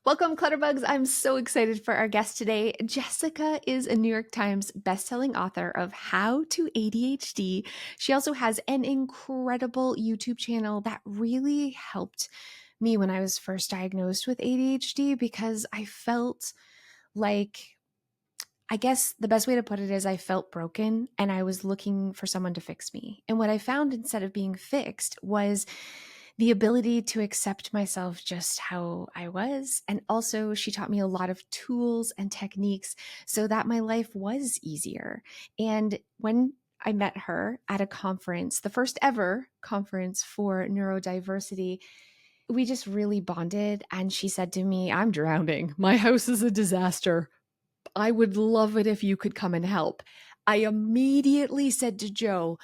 Welcome, Clutterbugs. I'm so excited for our guest today. Jessica is a New York Times bestselling author of How to ADHD. She also has an incredible YouTube channel that really helped me when I was first diagnosed with ADHD because I felt like, I guess the best way to put it is I felt broken and I was looking for someone to fix me. And what I found instead of being fixed was the ability to accept myself just how I was. And also, she taught me a lot of tools and techniques so that my life was easier. And when I met her at a conference, the first ever conference for neurodiversity, we just really bonded. And she said to me, "I'm drowning. My house is a disaster. I would love it if you could come and help." I immediately said to Joe,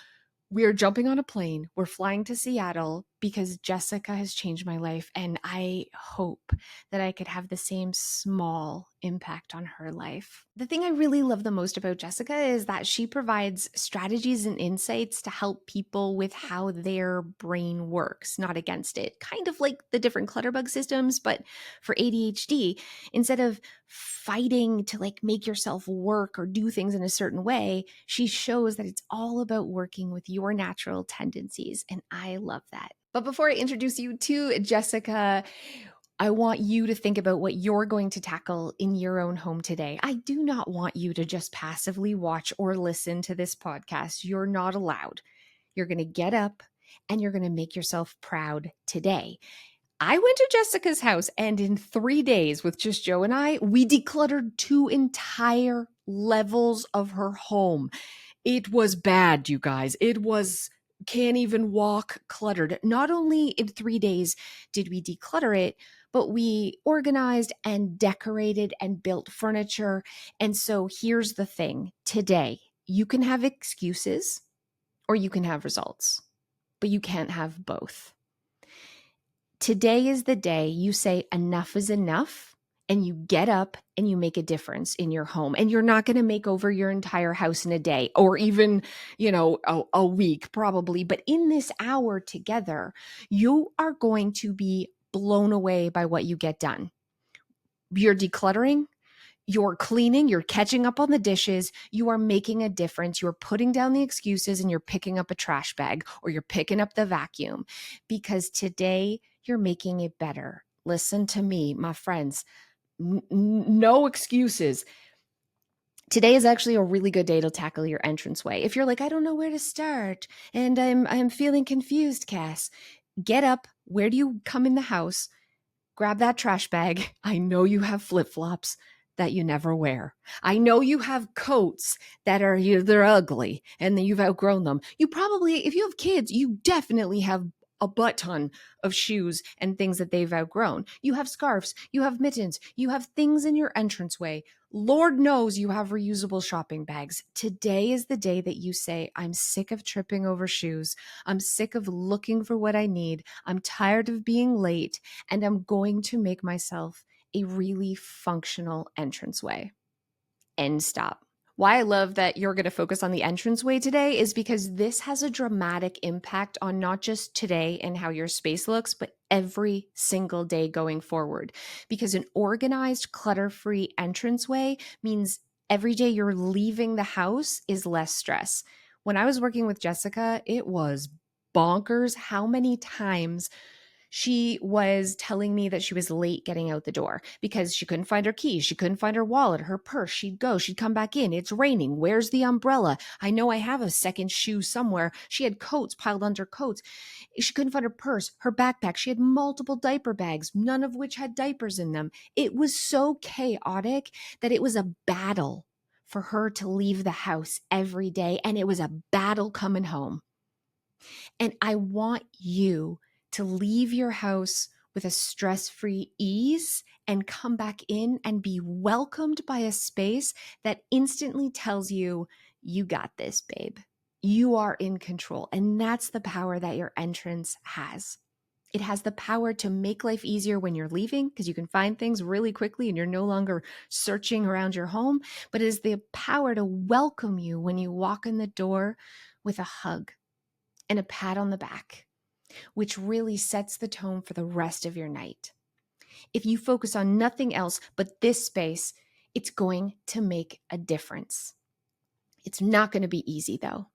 "We're jumping on a plane. We're flying to Seattle because Jessica has changed my life. And I hope that I could have the same small impact on her life." The thing I really love the most about Jessica is that she provides strategies and insights to help people with how their brain works, not against it. Kind of like the different Clutterbug systems, but for ADHD, instead of fighting to like make yourself work or do things in a certain way, she shows that it's all about working with your natural tendencies. And I love that. But before I introduce you to Jessica, I want you to think about what you're going to tackle in your own home today. I do not want you to just passively watch or listen to this podcast. You're not allowed. You're going to get up and you're going to make yourself proud today. I went to Jessica's house, and in 3 days with just Joe and I, we decluttered 2 entire levels of her home. It was bad, you guys. It was can't even walk cluttered. Not only in 3 days did we declutter it, but we organized and decorated and built furniture. And so here's the thing today, you can have excuses or you can have results, but you can't have both. Today is the day you say enough is enough and you get up and you make a difference in your home. And you're not going to make over your entire house in a day or even, a week probably. But in this hour together, you are going to be blown away by what you get done. You're decluttering, you're cleaning, you're catching up on the dishes, you are making a difference. You're putting down the excuses and you're picking up a trash bag or you're picking up the vacuum because today you're making it better. Listen to me, my friends. No excuses. Today is actually a really good day to tackle your entranceway. If you're like, "I don't know where to start and I'm feeling confused," Cass, get up. Where do you come in the house? Grab that trash bag. I know you have flip-flops that you never wear. I know you have coats that they're ugly and then you've outgrown them. You probably, if you have kids, you definitely have a butt ton of shoes and things that they've outgrown. You have scarves, you have mittens, you have things in your entranceway. Lord knows you have reusable shopping bags. Today is the day that you say, "I'm sick of tripping over shoes. I'm sick of looking for what I need. I'm tired of being late, and I'm going to make myself a really functional entranceway." End stop. Why I love that you're going to focus on the entranceway today is because this has a dramatic impact on not just today and how your space looks, but every single day going forward. Because an organized, clutter-free entranceway means every day you're leaving the house is less stress. When I was working with Jessica, it was bonkers how many times she was telling me that she was late getting out the door because she couldn't find her keys. She couldn't find her wallet, her purse. She'd go, she'd come back in. "It's raining. Where's the umbrella? I know I have a second shoe somewhere." She had coats piled under coats. She couldn't find her purse, her backpack. She had multiple diaper bags, none of which had diapers in them. It was so chaotic that it was a battle for her to leave the house every day. And it was a battle coming home. And I want you to leave your house with a stress-free ease and come back in and be welcomed by a space that instantly tells you, "You got this, babe. You are in control." And that's the power that your entrance has. It has the power to make life easier when you're leaving because you can find things really quickly and you're no longer searching around your home, but it is the power to welcome you when you walk in the door with a hug and a pat on the back, which really sets the tone for the rest of your night. If you focus on nothing else but this space, it's going to make a difference. It's not going to be easy though.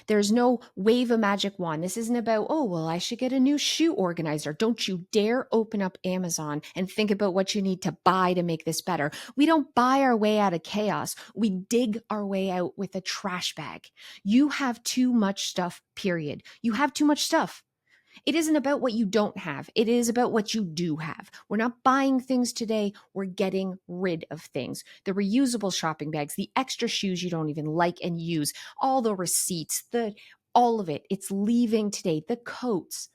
There's no wave a magic wand. This isn't about, oh, well, I should get a new shoe organizer. Don't you dare open up Amazon and think about what you need to buy to make this better. We don't buy our way out of chaos. We dig our way out with a trash bag. You have too much stuff, period. You have too much stuff. It isn't about what you don't have. It is about what you do have. We're not buying things today. We're getting rid of things. The reusable shopping bags, the extra shoes you don't even like and use, all the receipts, all of it. It's leaving today. The coats,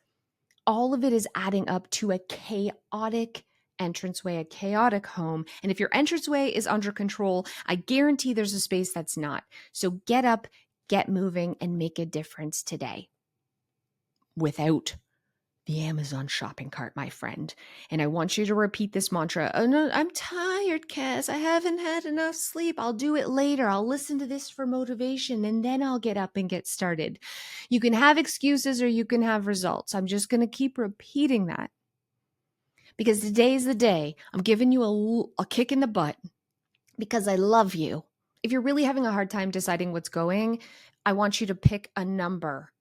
all of it is adding up to a chaotic entranceway, a chaotic home. And if your entranceway is under control, I guarantee there's a space that's not. So get up, get moving, and make a difference today. Without the Amazon shopping cart, my friend. And I want you to repeat this mantra. Oh, no, I'm tired, Cass. I haven't had enough sleep. I'll do it later. I'll listen to this for motivation and then I'll get up and get started. You can have excuses or you can have results. I'm just going to keep repeating that because today's the day. I'm giving you a kick in the butt because I love you. If you're really having a hard time deciding what's going, I want you to pick a number.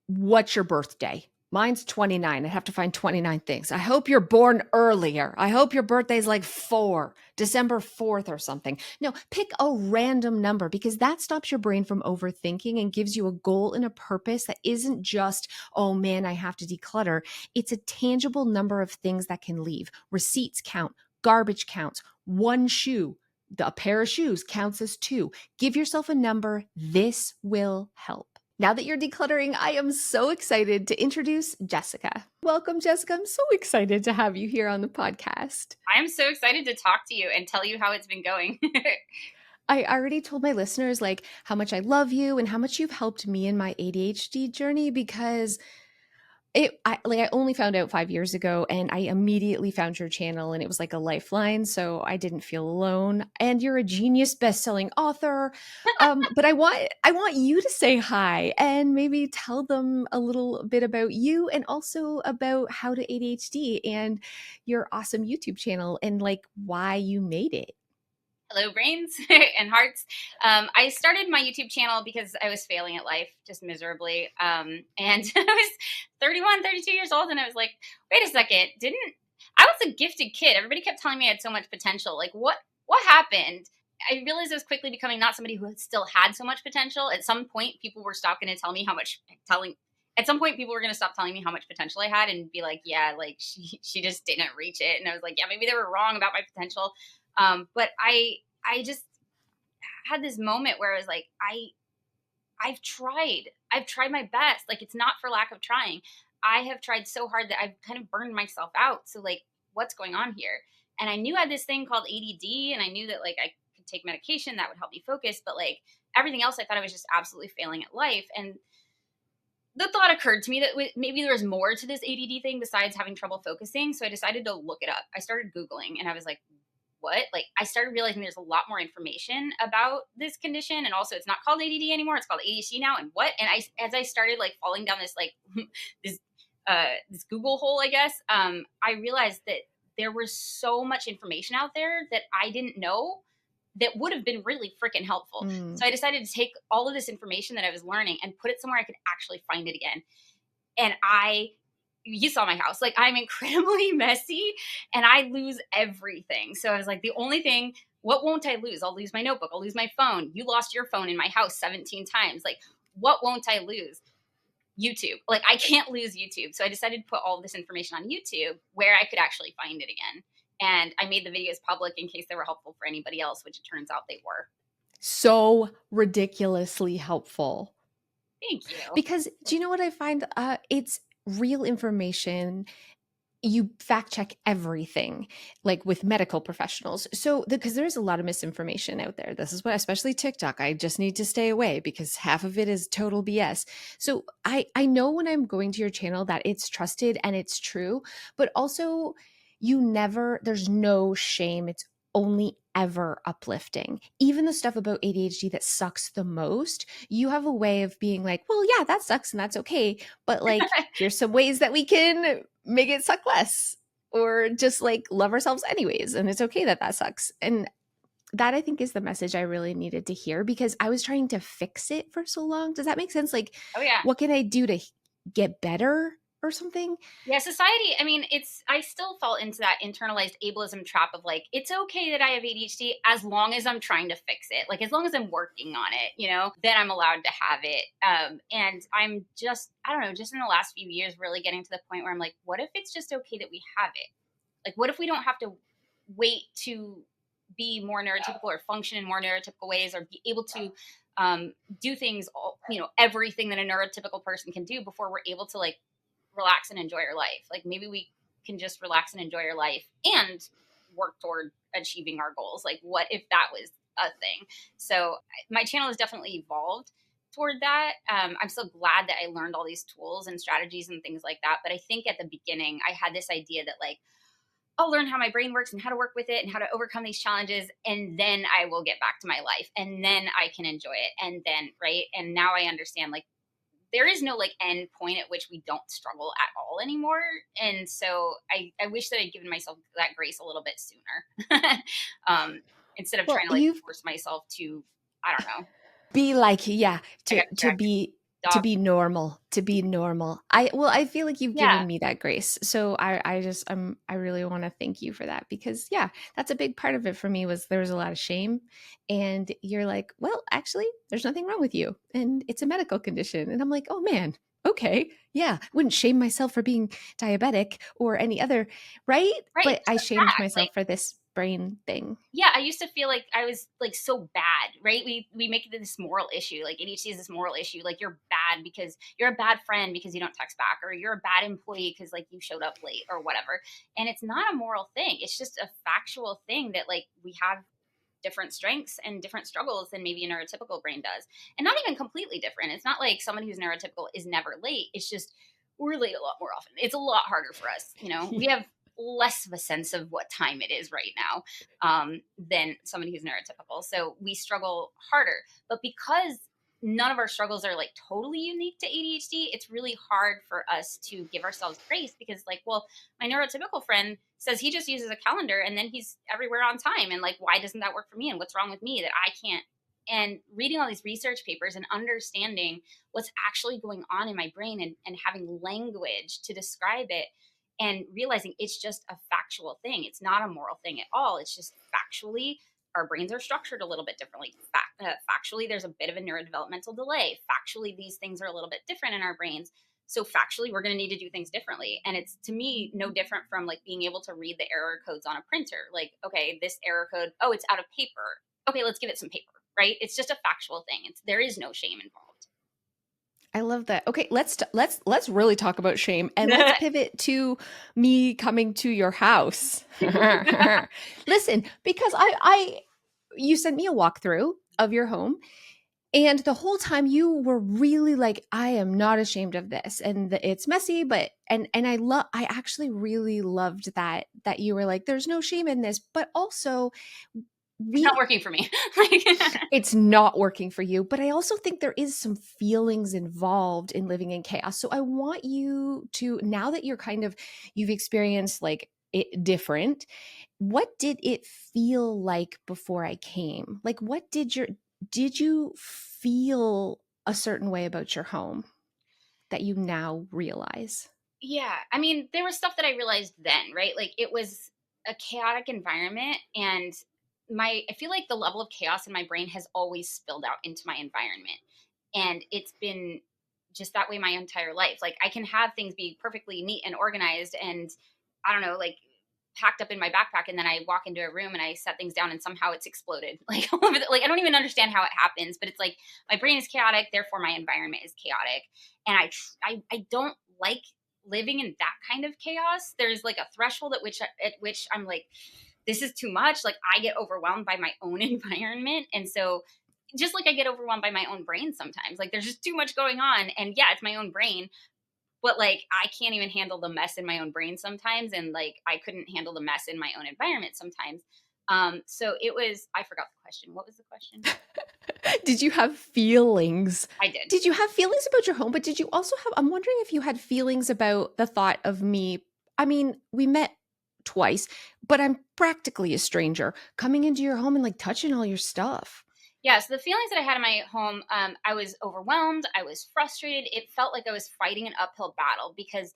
What's your birthday? Mine's 29. I have to find 29 things. I hope you're born earlier. I hope your birthday's like December 4th or something. No, pick a random number because that stops your brain from overthinking and gives you a goal and a purpose that isn't just, oh man, I have to declutter. It's a tangible number of things that can leave. Receipts count, garbage counts, one shoe, a pair of shoes counts as 2. Give yourself a number. This will help. Now that you're decluttering, I am so excited to introduce Jessica. Welcome, Jessica. I'm so excited to have you here on the podcast. I am so excited to talk to you and tell you how it's been going. I already told my listeners like how much I love you and how much you've helped me in my ADHD journey because I only found out 5 years ago and I immediately found your channel and it was like a lifeline. So I didn't feel alone. And you're a genius best-selling author. But I want you to say hi and maybe tell them a little bit about you and also about how to ADHD and your awesome YouTube channel and like why you made it. Hello, brains and hearts. I started my YouTube channel because I was failing at life just miserably. And I was 31, 32 years old. And I was like, wait a second, I was a gifted kid. Everybody kept telling me I had so much potential. Like what happened? I realized I was quickly becoming not somebody who still had so much potential. At some point, people were stopping to tell me at some point people were going to stop telling me how much potential I had and be like, yeah, like she just didn't reach it. And I was like, yeah, maybe they were wrong about my potential. But I just had this moment where I was like, I've tried my best. Like, it's not for lack of trying. I have tried so hard that I've kind of burned myself out. So like, what's going on here? And I knew I had this thing called ADD and I knew that like I could take medication that would help me focus, but like everything else, I thought I was just absolutely failing at life. And the thought occurred to me that maybe there was more to this ADD thing besides having trouble focusing. So I decided to look it up. I started Googling and I was like, what? Like I started realizing there's a lot more information about this condition. And also it's not called ADD anymore. It's called ADHD now. And what? And as I started like falling down this, like this Google hole, I guess, I realized that there was so much information out there that I didn't know that would have been really freaking helpful. So I decided to take all of this information that I was learning and put it somewhere I could actually find it again. And you saw my house. Like I'm incredibly messy and I lose everything. So I was like, the only thing, what won't I lose? I'll lose my notebook. I'll lose my phone. You lost your phone in my house 17 times. Like, what won't I lose? YouTube. Like I can't lose YouTube. So I decided to put all this information on YouTube where I could actually find it again. And I made the videos public in case they were helpful for anybody else, which it turns out they were. So ridiculously helpful. Thank you. Because do you know what I find? It's real information. You fact check everything, like with medical professionals. So, because there's a lot of misinformation out there. This is what, especially TikTok, I just need to stay away because half of it is total BS. So, I know when I'm going to your channel that it's trusted and it's true, but also there's no shame. It's only ever uplifting. Even the stuff about ADHD that sucks the most, you have a way of being like, well, yeah, that sucks and that's okay. But like, here's some ways that we can make it suck less. or just like love ourselves anyways. And it's okay that that sucks. And that I think is the message I really needed to hear because I was trying to fix it for so long. Does that make sense? Like, Oh yeah. what can I do to get better or something? Yeah, society, I mean, I still fall into that internalized ableism trap of like, it's okay that I have ADHD as long as I'm trying to fix it. Like, as long as I'm working on it, then I'm allowed to have it. And I'm just, I don't know, just in the last few years, really getting to the point where I'm like, what if it's just okay that we have it? Like, what if we don't have to wait to be more neurotypical or function in more neurotypical ways or be able to do things, everything that a neurotypical person can do before we're able to like relax and enjoy our life. Like maybe we can just relax and enjoy our life and work toward achieving our goals. Like what if that was a thing? So my channel has definitely evolved toward that. I'm so glad that I learned all these tools and strategies and things like that. But I think at the beginning I had this idea that like, I'll learn how my brain works and how to work with it and how to overcome these challenges. And then I will get back to my life and then I can enjoy it. And then, right. And now I understand like there is no like end point at which we don't struggle at all anymore. And so I wish that I'd given myself that grace a little bit sooner. Instead of Well, trying to like you've force myself to, I don't know, be like, yeah, I to got distracted. to Dog. be normal, to be normal. I feel like you've Yeah. given me that grace. So I really want to thank you for that because yeah, that's a big part of it for me was there was a lot of shame and you're like, well, actually, there's nothing wrong with you and it's a medical condition. And I'm like, oh man, okay. Yeah, wouldn't shame myself for being diabetic or any other, right? Right. But It's I just a shamed fact. myself Like, for this brain thing. yeah, I used to feel like I was like so bad, right? We make it this moral issue. Like ADHD is this moral issue. Like you're bad because you're a bad friend because you don't text back, or you're a bad employee because like you showed up late or whatever. And it's not a moral thing. It's just a factual thing that like we have different strengths and different struggles than maybe a neurotypical brain does. And not even completely different. It's not like someone who's neurotypical is never late. It's just we're late a lot more often. It's a lot harder for us. We have less of a sense of what time it is right now than somebody who's neurotypical. So we struggle harder. But because none of our struggles are like totally unique to ADHD, it's really hard for us to give ourselves grace because, like, well, my neurotypical friend says he just uses a calendar and then he's everywhere on time. And like, why doesn't that work for me? And what's wrong with me that I can't? And reading all these research papers and understanding what's actually going on in my brain and having language to describe it and realizing it's just a factual thing. It's not a moral thing at all. It's just factually, our brains are structured a little bit differently. Factually, there's a bit of a neurodevelopmental delay. Factually, these things are a little bit different in our brains. So factually, we're going to need to do things differently. And it's to me no different from like being able to read the error codes on a printer. Like, okay, this error code, oh, it's out of paper. Okay, let's give it some paper, right? It's just a factual thing. There is no shame involved. I love that. Okay, let's really talk about shame and let's pivot to me coming to your house. Listen, because I you sent me a walkthrough of your home and the whole time you were really like I am not ashamed of this and it's messy but and I actually really loved that you were like there's no shame in this but also It's not we working for me. Like, it's not working for you. But I also think there is some feelings involved in living in chaos. So I want you to, now that you're kind of, you've experienced like it different, what did it feel like before I came? Like, did you feel a certain way about your home that you now realize? yeah, I mean, there was stuff that I realized then, right? Like it was a chaotic environment and I feel like the level of chaos in my brain has always spilled out into my environment. And it's been just that way my entire life. Like I can have things be perfectly neat and organized and I don't know, like packed up in my backpack and then I walk into a room and I set things down and somehow it's exploded. Like all over like I don't even understand how it happens, but it's like my brain is chaotic, therefore my environment is chaotic. And I don't like living in that kind of chaos. There's like a threshold at which I'm like, this is too much. Like I get overwhelmed by my own environment. And so just like I get overwhelmed by my own brain sometimes, like there's just too much going on. And yeah, it's my own brain, but like I can't even handle the mess in my own brain sometimes. And like I couldn't handle the mess in my own environment sometimes. So it was, I forgot the question. What was the question? Did you have feelings? I did. Did you have feelings about your home? But did you also have, I'm wondering if you had feelings about the thought of me. I mean, we met twice, but I'm practically a stranger coming into your home and like touching all your stuff. Yeah, so the feelings that I had in my home, I was overwhelmed. I was frustrated. It felt like I was fighting an uphill battle because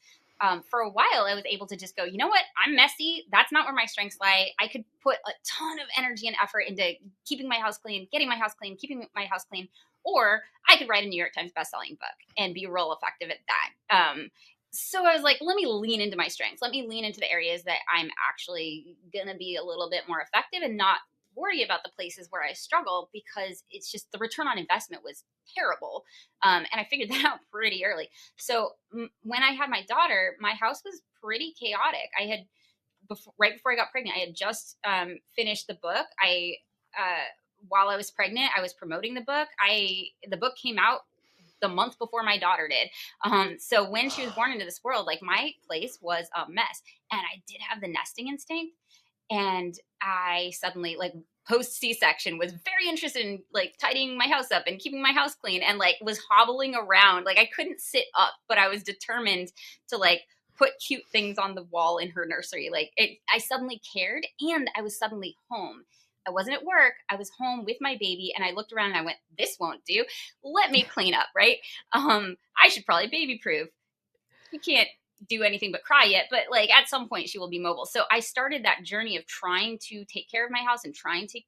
for a while I was able to just go, you know what? I'm messy. That's not where my strengths lie. I could put a ton of energy and effort into keeping my house clean, getting my house clean, keeping my house clean, or I could write a New York Times bestselling book and be real effective at that. So I was like, let me lean into my strengths. Let me lean into the areas that I'm actually going to be a little bit more effective and not worry about the places where I struggle because it's just the return on investment was terrible. And I figured that out pretty early. So when I had my daughter, my house was pretty chaotic. I had, right before I got pregnant, I had just finished the book. While I was pregnant, I was promoting the book. The book came out the month before my daughter did. So when she was born into this world, like my place was a mess. And I did have the nesting instinct. And I suddenly, like, post C-section, was very interested in like tidying my house up and keeping my house clean, and like was hobbling around. Like I couldn't sit up, but I was determined to like put cute things on the wall in her nursery. I suddenly cared, and I was suddenly home. I wasn't at work. I was home with my baby, and I looked around and I went, "This won't do. Let me clean up." Right? I should probably baby proof. You can't do anything but cry yet, but like at some point she will be mobile. So I started that journey of trying to take care of my house and trying to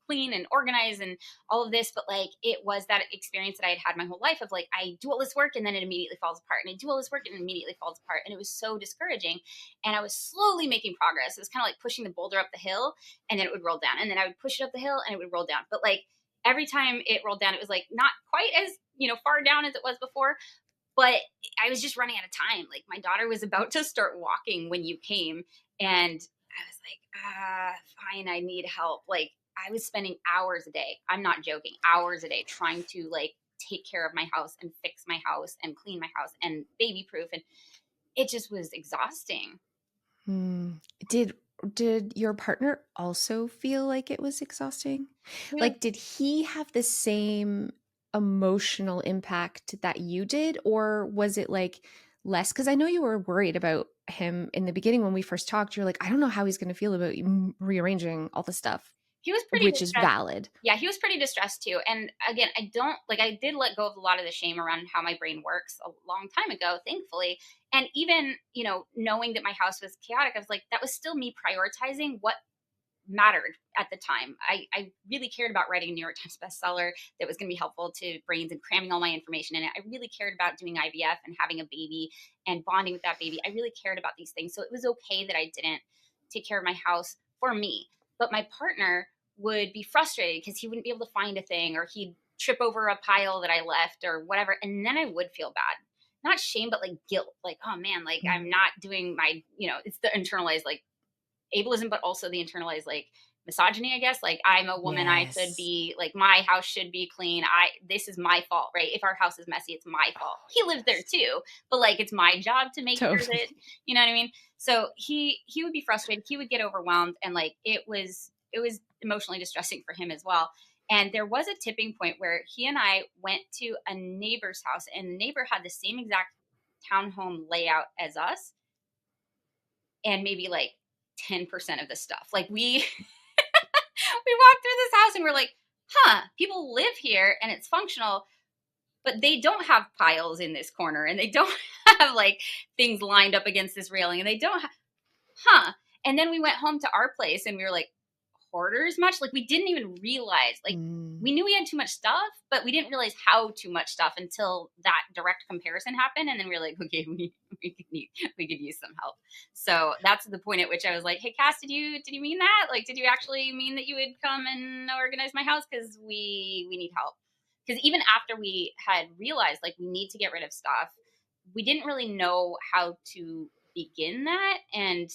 clean and organize and all of this. But like it was that experience that I had had my whole life of like, I do all this work and then it immediately falls apart, and I do all this work and it immediately falls apart. And it was so discouraging. And I was slowly making progress. It was kind of like pushing the boulder up the hill, and then it would roll down, and then I would push it up the hill and it would roll down. But like every time it rolled down, it was like not quite as, far down as it was before, but I was just running out of time. Like my daughter was about to start walking when you came, and I was like, fine, I need help. Like I was spending hours a day. I'm not joking, hours a day trying to like take care of my house and fix my house and clean my house and baby proof, and it just was exhausting. Hmm. Did your partner also feel like it was exhausting? He was Like, did he have the same emotional impact that you did, or was it like less? Because I know you were worried about him in the beginning when we first talked. You're like, I don't know how he's going to feel about you rearranging all the stuff, he was pretty which is distressed. valid. Yeah, he was pretty distressed too. And again, I did let go of a lot of the shame around how my brain works a long time ago, thankfully. And even, knowing that my house was chaotic, I was like, that was still me prioritizing what mattered at the time. I really cared about writing a New York Times bestseller that was going to be helpful to brains and cramming all my information in it. I really cared about doing IVF and having a baby and bonding with that baby. I really cared about these things. So it was okay that I didn't take care of my house for me. But my partner would be frustrated because he wouldn't be able to find a thing, or he'd trip over a pile that I left or whatever. And then I would feel bad. Not shame, but like guilt. Like, oh man, like Mm. I'm not doing my, it's the internalized like ableism, but also the internalized like misogyny, I guess. Like I'm a woman, I should Yes, be like, my house should be clean. This is my fault, right? If our house is messy, it's my fault. He lives there too, but like it's my job to make sure totally. that, you know what I mean? So he would be frustrated, he would get overwhelmed, and like it was emotionally distressing for him as well. And there was a tipping point where he and I went to a neighbor's house, and the neighbor had the same exact townhome layout as us, and maybe like 10% of the stuff. Like we we walked through this house and we're like, huh, people live here and it's functional, but they don't have piles in this corner, and they don't have like things lined up against this railing, and they don't huh. And then we went home to our place and we were like, hoarders much? Like we didn't even realize, like Mm. we knew we had too much stuff, but we didn't realize how too much stuff until that direct comparison happened. And then we were like, okay, we could use some help. So that's the point at which I was like, hey Cass, did you mean that? Like, did you actually mean that you would come and organize my house? Cause we need help. Cause even after we had realized like we need to get rid of stuff, we didn't really know how to begin that. And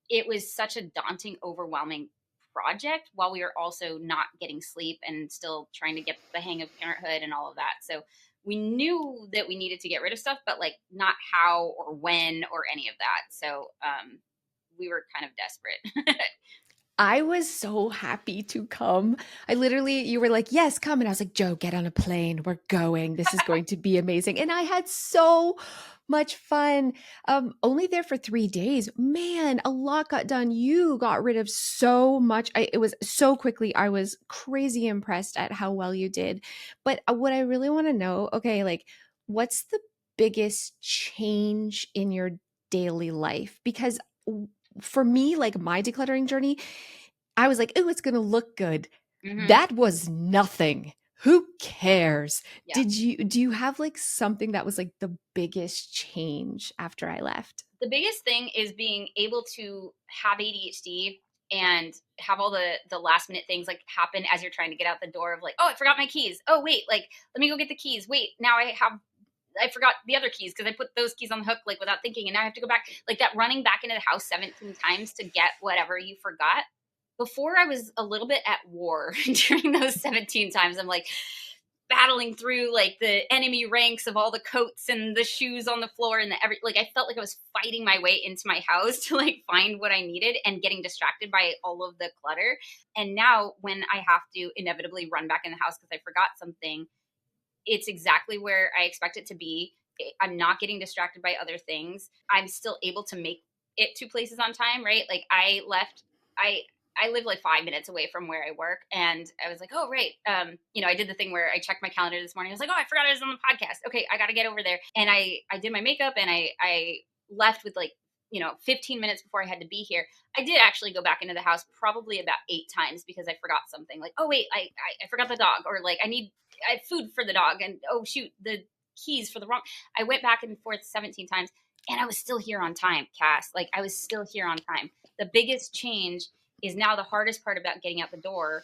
it was such a daunting, overwhelming project while we were also not getting sleep and still trying to get the hang of parenthood and all of that. So we knew that we needed to get rid of stuff, but like not how or when or any of that. So we were kind of desperate. I was so happy to come. I literally, you were like, yes, come. And I was like, Joe, get on a plane. We're going. This is going to be amazing. And I had so much fun. Only there for 3 days. Man, a lot got done. You got rid of so much. It was so quickly. I was crazy impressed at how well you did. But what I really want to know, okay, like, what's the biggest change in your daily life? Because for me, like my decluttering journey, I was like, "Oh, it's gonna look good." Hmm. That was nothing. Who cares? Yeah. Do you have like something that was like the biggest change after I left? The biggest thing is being able to have ADHD and have all the last minute things like happen as you're trying to get out the door of like, oh, I forgot my keys. Oh, wait, like let me go get the keys. Wait, now I forgot the other keys because I put those keys on the hook like without thinking, and now I have to go back. Like that running back into the house 17 times to get whatever you forgot. Before I was a little bit at war during those 17 times. I'm like battling through like the enemy ranks of all the coats and the shoes on the floor and like I felt like I was fighting my way into my house to like find what I needed and getting distracted by all of the clutter. And now when I have to inevitably run back in the house because I forgot something, it's exactly where I expect it to be. I'm not getting distracted by other things. I'm still able to make it to places on time, right? Like I I live like 5 minutes away from where I work, and I was like, oh right, I did the thing where I checked my calendar this morning. I was like, oh, I forgot I was on the podcast. Okay, I got to get over there, and I did my makeup, and I left with like 15 minutes before I had to be here. I did actually go back into the house probably about 8 times because I forgot something. Like, oh wait, I forgot the dog, or like I have food for the dog, and oh shoot, the keys for the wrong. I went back and forth 17 times, and I was still here on time, Cass. Like I was still here on time. The biggest change is now the hardest part about getting out the door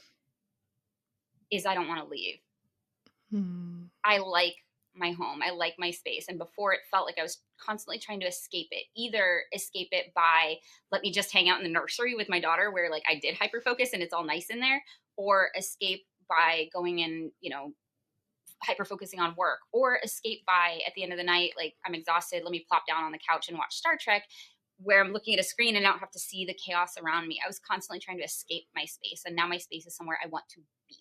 is I don't want to leave. Hmm. I like my home. I like my space. And before it felt like I was constantly trying to escape it. Either escape it by let me just hang out in the nursery with my daughter where like I did hyper focus and it's all nice in there, or escape by going in, hyper focusing on work, or escape by at the end of the night, like I'm exhausted, let me plop down on the couch and watch Star Trek where I'm looking at a screen and I don't have to see the chaos around me. I was constantly trying to escape my space, and now my space is somewhere I want to be.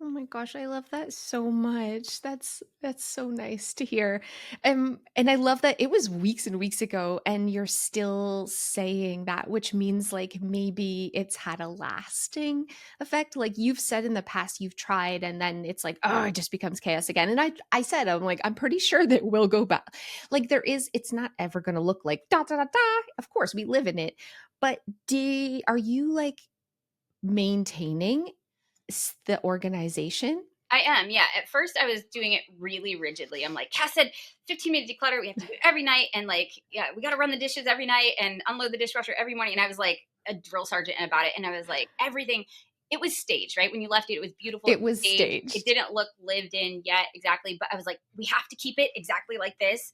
Oh my gosh, I love that so much. That's so nice to hear. And I love that it was weeks and weeks ago and you're still saying that, which means like maybe it's had a lasting effect. Like you've said in the past you've tried and then it's like, oh, it just becomes chaos again. And I said, I'm like, I'm pretty sure that we'll go back. Like it's not ever gonna look like da da da da. Of course, we live in it. But are you like maintaining the organization? I am, yeah. At first, I was doing it really rigidly. I'm like, Cass said, 15-minute declutter. We have to do it every night, and like, yeah, we got to run the dishes every night and unload the dishwasher every morning. And I was like a drill sergeant about it, and I was like, everything. It was staged, right? When you left it, it was beautiful. It It was was staged. It staged. didn't look lived in yet exactly, but I was like, we have to keep it exactly like this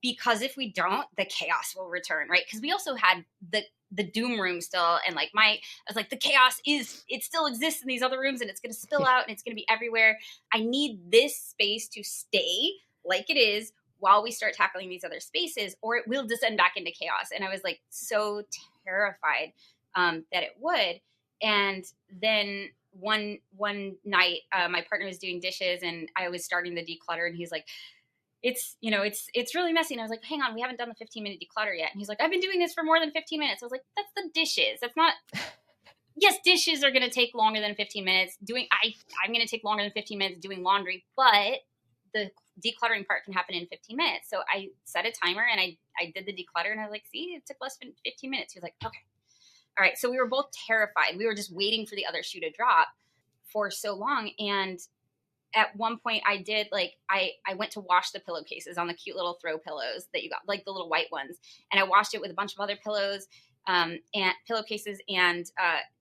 because if we don't, the chaos will return, right? Because we also had the doom room still, and like I was like, the chaos is it still exists in these other rooms, and it's going to spill Yeah. out, and it's going to be everywhere. I need this space to stay like it is while we start tackling these other spaces, or it will descend back into chaos. And I was like so terrified that it would. And then one night, my partner was doing dishes, and I was starting the declutter, and he's like, it's really messy. And I was like, hang on, we haven't done the 15-minute declutter yet. And he's like, I've been doing this for more than 15 minutes. I was like, that's the dishes. That's not, yes, dishes are going to take longer than 15 minutes I'm going to take longer than 15 minutes doing laundry, but the decluttering part can happen in 15 minutes. So I set a timer and I did the declutter, and I was like, see, it took less than 15 minutes. He was like, okay. All right. So we were both terrified. We were just waiting for the other shoe to drop for so long. And at one point I did like I went to wash the pillowcases on the cute little throw pillows that you got, like the little white ones, and I washed it with a bunch of other pillows and pillowcases, and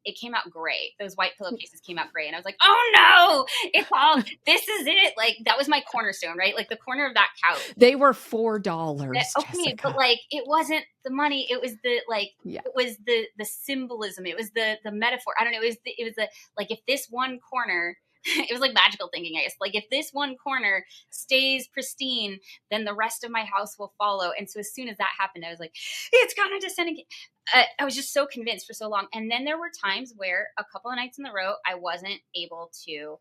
it came out gray. Those white pillowcases came out gray, and I was like, oh no, it's all this is it. Like that was my cornerstone, right? Like the corner of that couch. They were $4, Okay, but Jessica. like it wasn't the money, it was the like Yeah. it was the symbolism, it was the metaphor. I don't know, it was the like if this one corner it was like magical thinking, I guess. Like if this one corner stays pristine, then the rest of my house will follow. And so as soon as that happened, I was like, it's gonna descend again. I was just so convinced for so long. And then there were times where a couple of nights in a row, I wasn't able to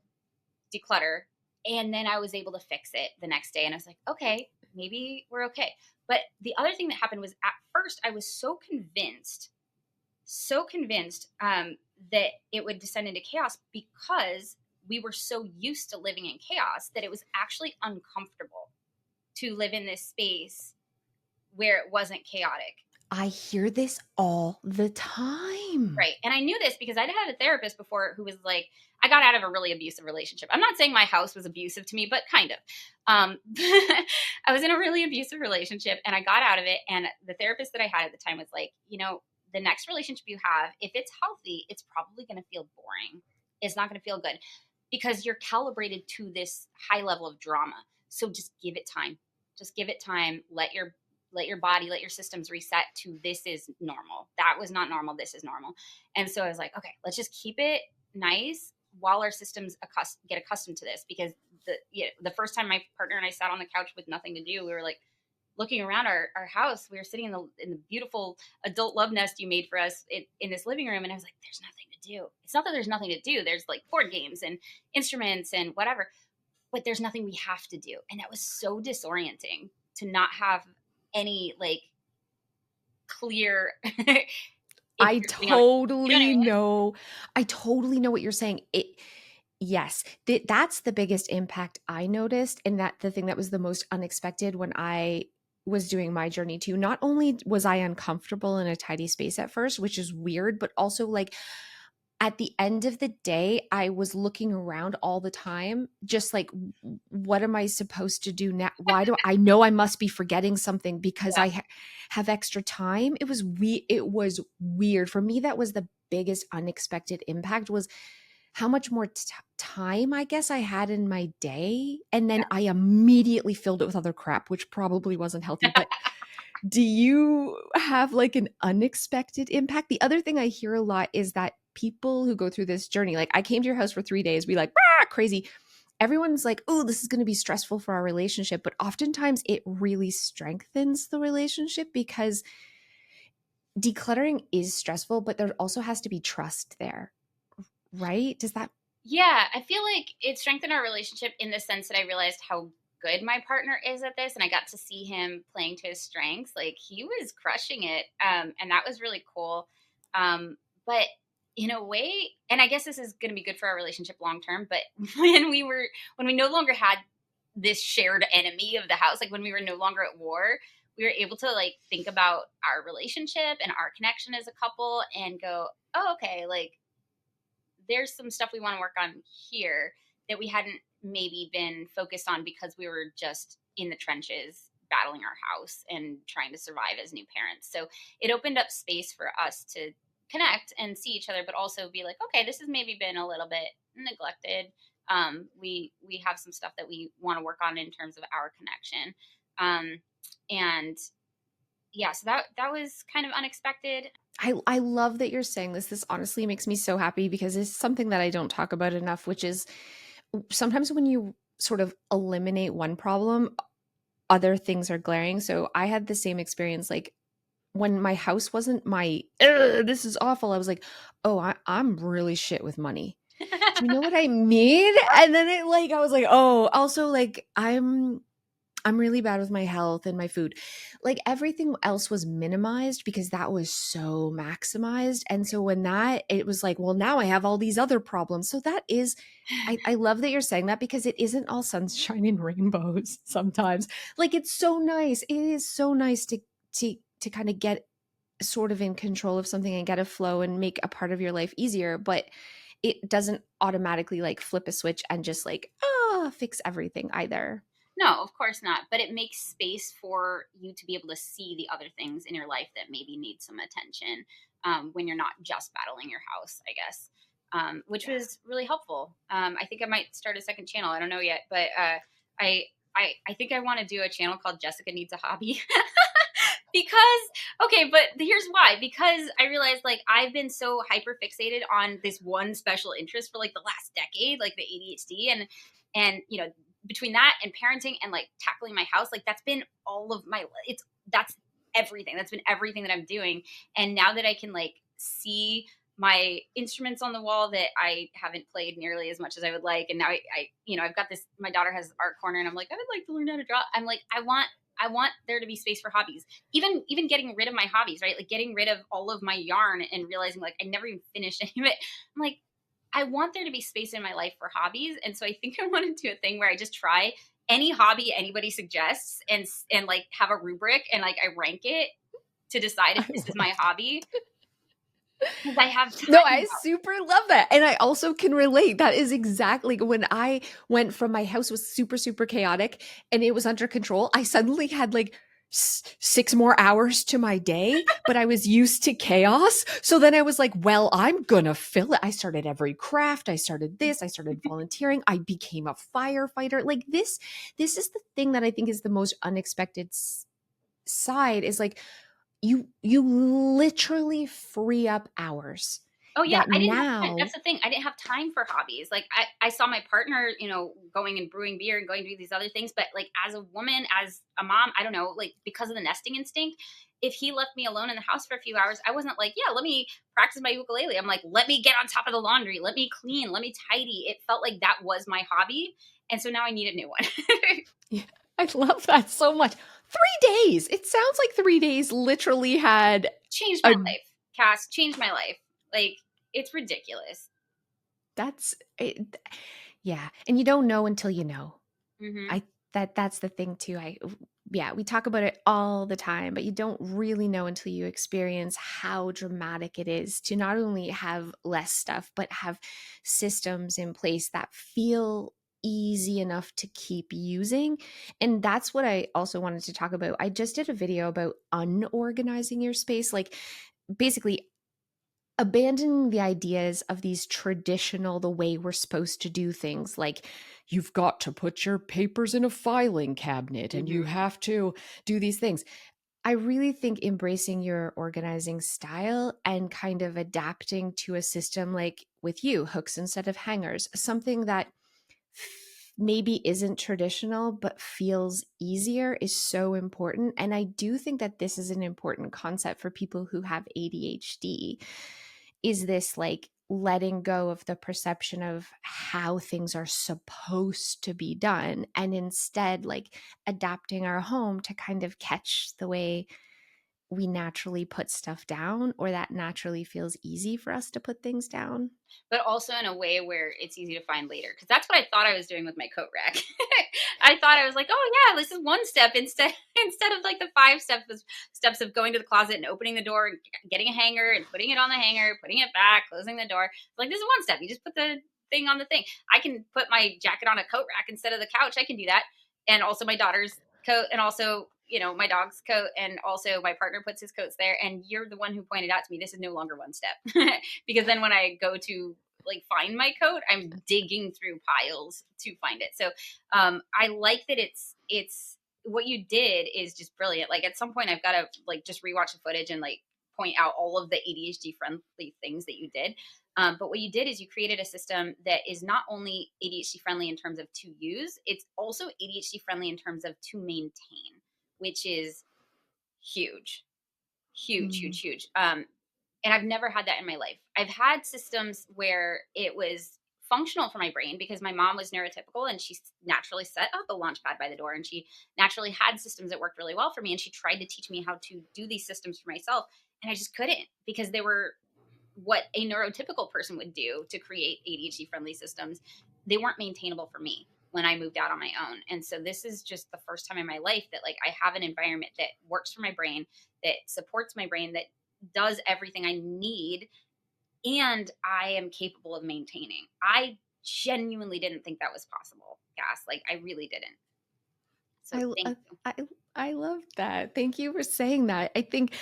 declutter. And then I was able to fix it the next day. And I was like, okay, maybe we're okay. But the other thing that happened was at first I was so convinced that it would descend into chaos because we were so used to living in chaos that it was actually uncomfortable to live in this space where it wasn't chaotic. I hear this all the time. Right. And I knew this because I'd had a therapist before who was like, I got out of a really abusive relationship. I'm not saying my house was abusive to me, but kind of. I was in a really abusive relationship and I got out of it. And the therapist that I had at the time was like, the next relationship you have, if it's healthy, it's probably going to feel boring. It's not going to feel good because you're calibrated to this high level of drama. So just give it time. Just give it time. Let your body, let your systems reset to this is normal. That was not normal. This is normal. And so I was like, okay, let's just keep it nice while our systems get accustomed to this. Because the first time my partner and I sat on the couch with nothing to do, we were like looking around our house. We were sitting in the beautiful adult love nest you made for us in this living room. And I was like, there's nothing to do. It's not that there's nothing to do. There's like board games and instruments and whatever, but there's nothing we have to do. And that was so disorienting to not have any like clear if I you're sitting on it. You know what I totally mean? know. I totally know what you're saying. Yes, that's the biggest impact I noticed, and that the thing that was the most unexpected when I was doing my journey too. Not only was I uncomfortable in a tidy space at first, which is weird, but also like at the end of the day, I was looking around all the time, just like, what am I supposed to do now? Why do I know I must be forgetting something because Yeah. I have extra time? It was weird for me. That was the biggest unexpected impact, was how much more time I guess I had in my day. And then I immediately filled it with other crap, which probably wasn't healthy. But do you have like an unexpected impact? The other thing I hear a lot is that people who go through this journey, like I came to your house for 3 days, we like, crazy. Everyone's like, oh, this is going to be stressful for our relationship. But oftentimes it really strengthens the relationship because decluttering is stressful, but there also has to be trust there, right? Does that Yeah, I feel like it strengthened our relationship in the sense that I realized how good my partner is at this and I got to see him playing to his strengths. Like he was crushing it. And that was really cool. But in a way, and I guess this is going to be good for our relationship long term, but when we no longer had this shared enemy of the house, like when we were no longer at war, we were able to like think about our relationship and our connection as a couple and go, oh, okay, like there's some stuff we want to work on here that we hadn't maybe been focused on because we were just in the trenches battling our house and trying to survive as new parents. So it opened up space for us to connect and see each other, but also be like, okay, this has maybe been a little bit neglected. We have some stuff that we want to work on in terms of our connection. And yeah, so that was kind of unexpected. I love that you're saying this. This honestly makes me so happy because it's something that I don't talk about enough, which is sometimes when you sort of eliminate one problem, other things are glaring. So I had the same experience. Like when my house wasn't my, this is awful. I was like, oh, I'm really shit with money. Do you know what I mean? And then I was like, oh, also like I'm really bad with my health and my food. Like everything else was minimized because that was so maximized. And so it was like, well, now I have all these other problems. So that is, I love that you're saying that because it isn't all sunshine and rainbows sometimes. Like it's so nice. It is so nice to kind of get sort of in control of something and get a flow and make a part of your life easier. But it doesn't automatically like flip a switch and just like, fix everything either. No, of course not. But it makes space for you to be able to see the other things in your life that maybe need some attention when you're not just battling your house, I guess, which was really helpful. I think I might start a second channel. I don't know yet, but I think I want to do a channel called Jessica Needs a Hobby because okay, but here's why. Because I realized like I've been so hyper fixated on this one special interest for like the last decade, like the ADHD, and between that and parenting and like tackling my house, like that's been all of my it's that's everything. That's been everything that I'm doing. And now that I can like see my instruments on the wall that I haven't played nearly as much as I would like. And now I've got this, my daughter has art corner and I'm like, I would like to learn how to draw. I'm like, I want there to be space for hobbies. Even getting rid of my hobbies, right? Like getting rid of all of my yarn and realizing like I never even finished any of it. I'm like, I want there to be space in my life for hobbies. And so I think I want to do a thing where I just try any hobby anybody suggests and like have a rubric and like I rank it to decide if I this is love my hobby because I have No, time I now. super love that. And I also can relate. That is exactly when I went from my house was super, super chaotic and it was under control. I suddenly had like 6 more hours to my day, but I was used to chaos. So then I was like, well, I'm gonna fill it. I started every craft. I started this. I started volunteering. I became a firefighter. Like this is the thing that I think is the most unexpected side is like you literally free up hours Oh yeah, that I didn't have time. now That's the thing. I didn't have time for hobbies. Like I saw my partner, going and brewing beer and going to do these other things. But like as a woman, as a mom, I don't know, like because of the nesting instinct, if he left me alone in the house for a few hours, I wasn't like, yeah, let me practice my ukulele. I'm like, let me get on top of the laundry, let me clean, let me tidy. It felt like that was my hobby. And so now I need a new one. yeah, I love that so much. 3 days. It sounds like 3 days literally had Changed my a life. Cass, changed my life. Like it's ridiculous. that's it, yeah, and you don't know until you know. Hmm. I that's the thing too. I Yeah, we talk about it all the time, but you don't really know until you experience how dramatic it is to not only have less stuff, but have systems in place that feel easy enough to keep using. And that's what I also wanted to talk about. I just did a video about unorganizing your space, like basically abandoning the ideas of these traditional the way we're supposed to do things, like you've got to put your papers in a filing cabinet and you Hmm. have to do these things. I really think embracing your organizing style and kind of adapting to a system like with you, hooks instead of hangers, something that maybe isn't traditional but feels easier, is so important. And I do think that this is an important concept for people who have ADHD, is this like letting go of the perception of how things are supposed to be done and instead like adapting our home to kind of catch the way we naturally put stuff down, or that naturally feels easy for us to put things down. But also in a way where it's easy to find later. Because that's what I thought I was doing with my coat rack. I thought I was like, oh yeah, this is one step instead of like the five steps of going to the closet and opening the door and getting a hanger and putting it on the hanger, putting it back, closing the door. Like this is one step. You just put the thing on the thing. I can put my jacket on a coat rack instead of the couch. I can do that. And also my daughter's coat, and also my dog's coat, and also my partner puts his coats there. And you're the one who pointed out to me this is no longer one step. Because then when I go to like find my coat, I'm digging through piles to find it. So I like that it's what you did is just brilliant. Like at some point I've got to like just rewatch the footage and like point out all of the ADHD friendly things that you did. But what you did is you created a system that is not only ADHD friendly in terms of to use, it's also ADHD friendly in terms of to maintain, which is huge, huge, Mm. huge, huge. And I've never had that in my life. I've had systems where it was functional for my brain because my mom was neurotypical and she naturally set up a launch pad by the door and she naturally had systems that worked really well for me. And she tried to teach me how to do these systems for myself. And I just couldn't because they were what a neurotypical person would do to create ADHD friendly systems. They weren't maintainable for me when I moved out on my own. And so this is just the first time in my life that like I have an environment that works for my brain, that supports my brain, that does everything I need, and I am capable of maintaining. I genuinely didn't think that was possible, Cass. Like I really didn't. So I, thank I you. I I love that. Thank you for saying that. I think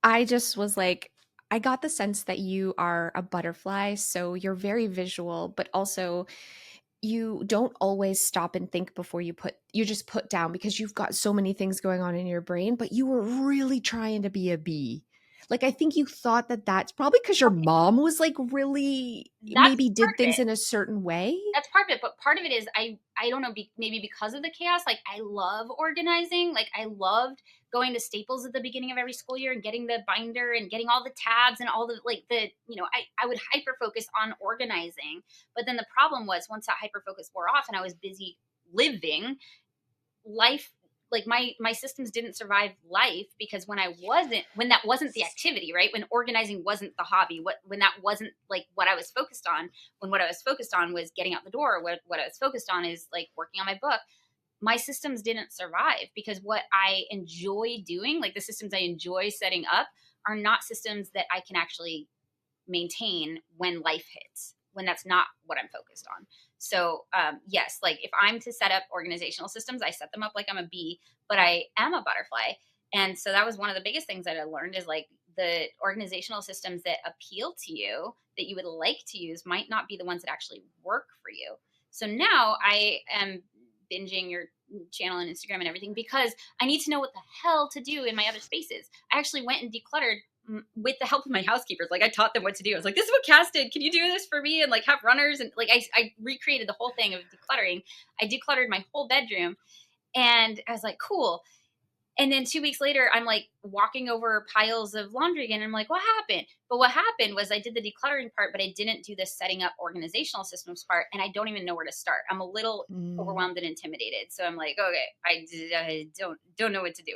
I just was like, I got the sense that you are a butterfly, so you're very visual, but also you don't always stop and think before you just put down because you've got so many things going on in your brain, but you were really trying to be a bee. Like, I think you thought that that's probably because your mom was like really That's maybe part did of things it. in a certain way. That's part of it, but part of it is I don't know, maybe because of the chaos, like I love organizing. Like I loved going to Staples at the beginning of every school year and getting the binder and getting all the tabs and all the like the I would hyper focus on organizing. But then the problem was once that hyper focus wore off and I was busy living, life, like my systems didn't survive life because when that wasn't the activity, right, when organizing wasn't the hobby, when that wasn't like what I was focused on, when what I was focused on was getting out the door, what I was focused on is like working on my book, my systems didn't survive because what I enjoy doing, like the systems I enjoy setting up, are not systems that I can actually maintain when life hits, when that's not what I'm focused on. So, yes, like if I'm to set up organizational systems, I set them up like I'm a bee, but I am a butterfly. And so that was one of the biggest things that I learned is like the organizational systems that appeal to you, that you would like to use, might not be the ones that actually work for you. So now I am binging your channel and Instagram and everything because I need to know what the hell to do in my other spaces. I actually went and decluttered with the help of my housekeepers. Like I taught them what to do. I was like, this is what Cass did. Can you do this for me? And like have runners. And like, I recreated the whole thing of decluttering. I decluttered my whole bedroom and I was like, cool. And then 2 weeks later, I'm like walking over piles of laundry again. And I'm like, what happened? But what happened was I did the decluttering part, but I didn't do the setting up organizational systems part. And I don't even know where to start. I'm a little Mm. overwhelmed and intimidated. So I'm like, okay, I don't know what to do.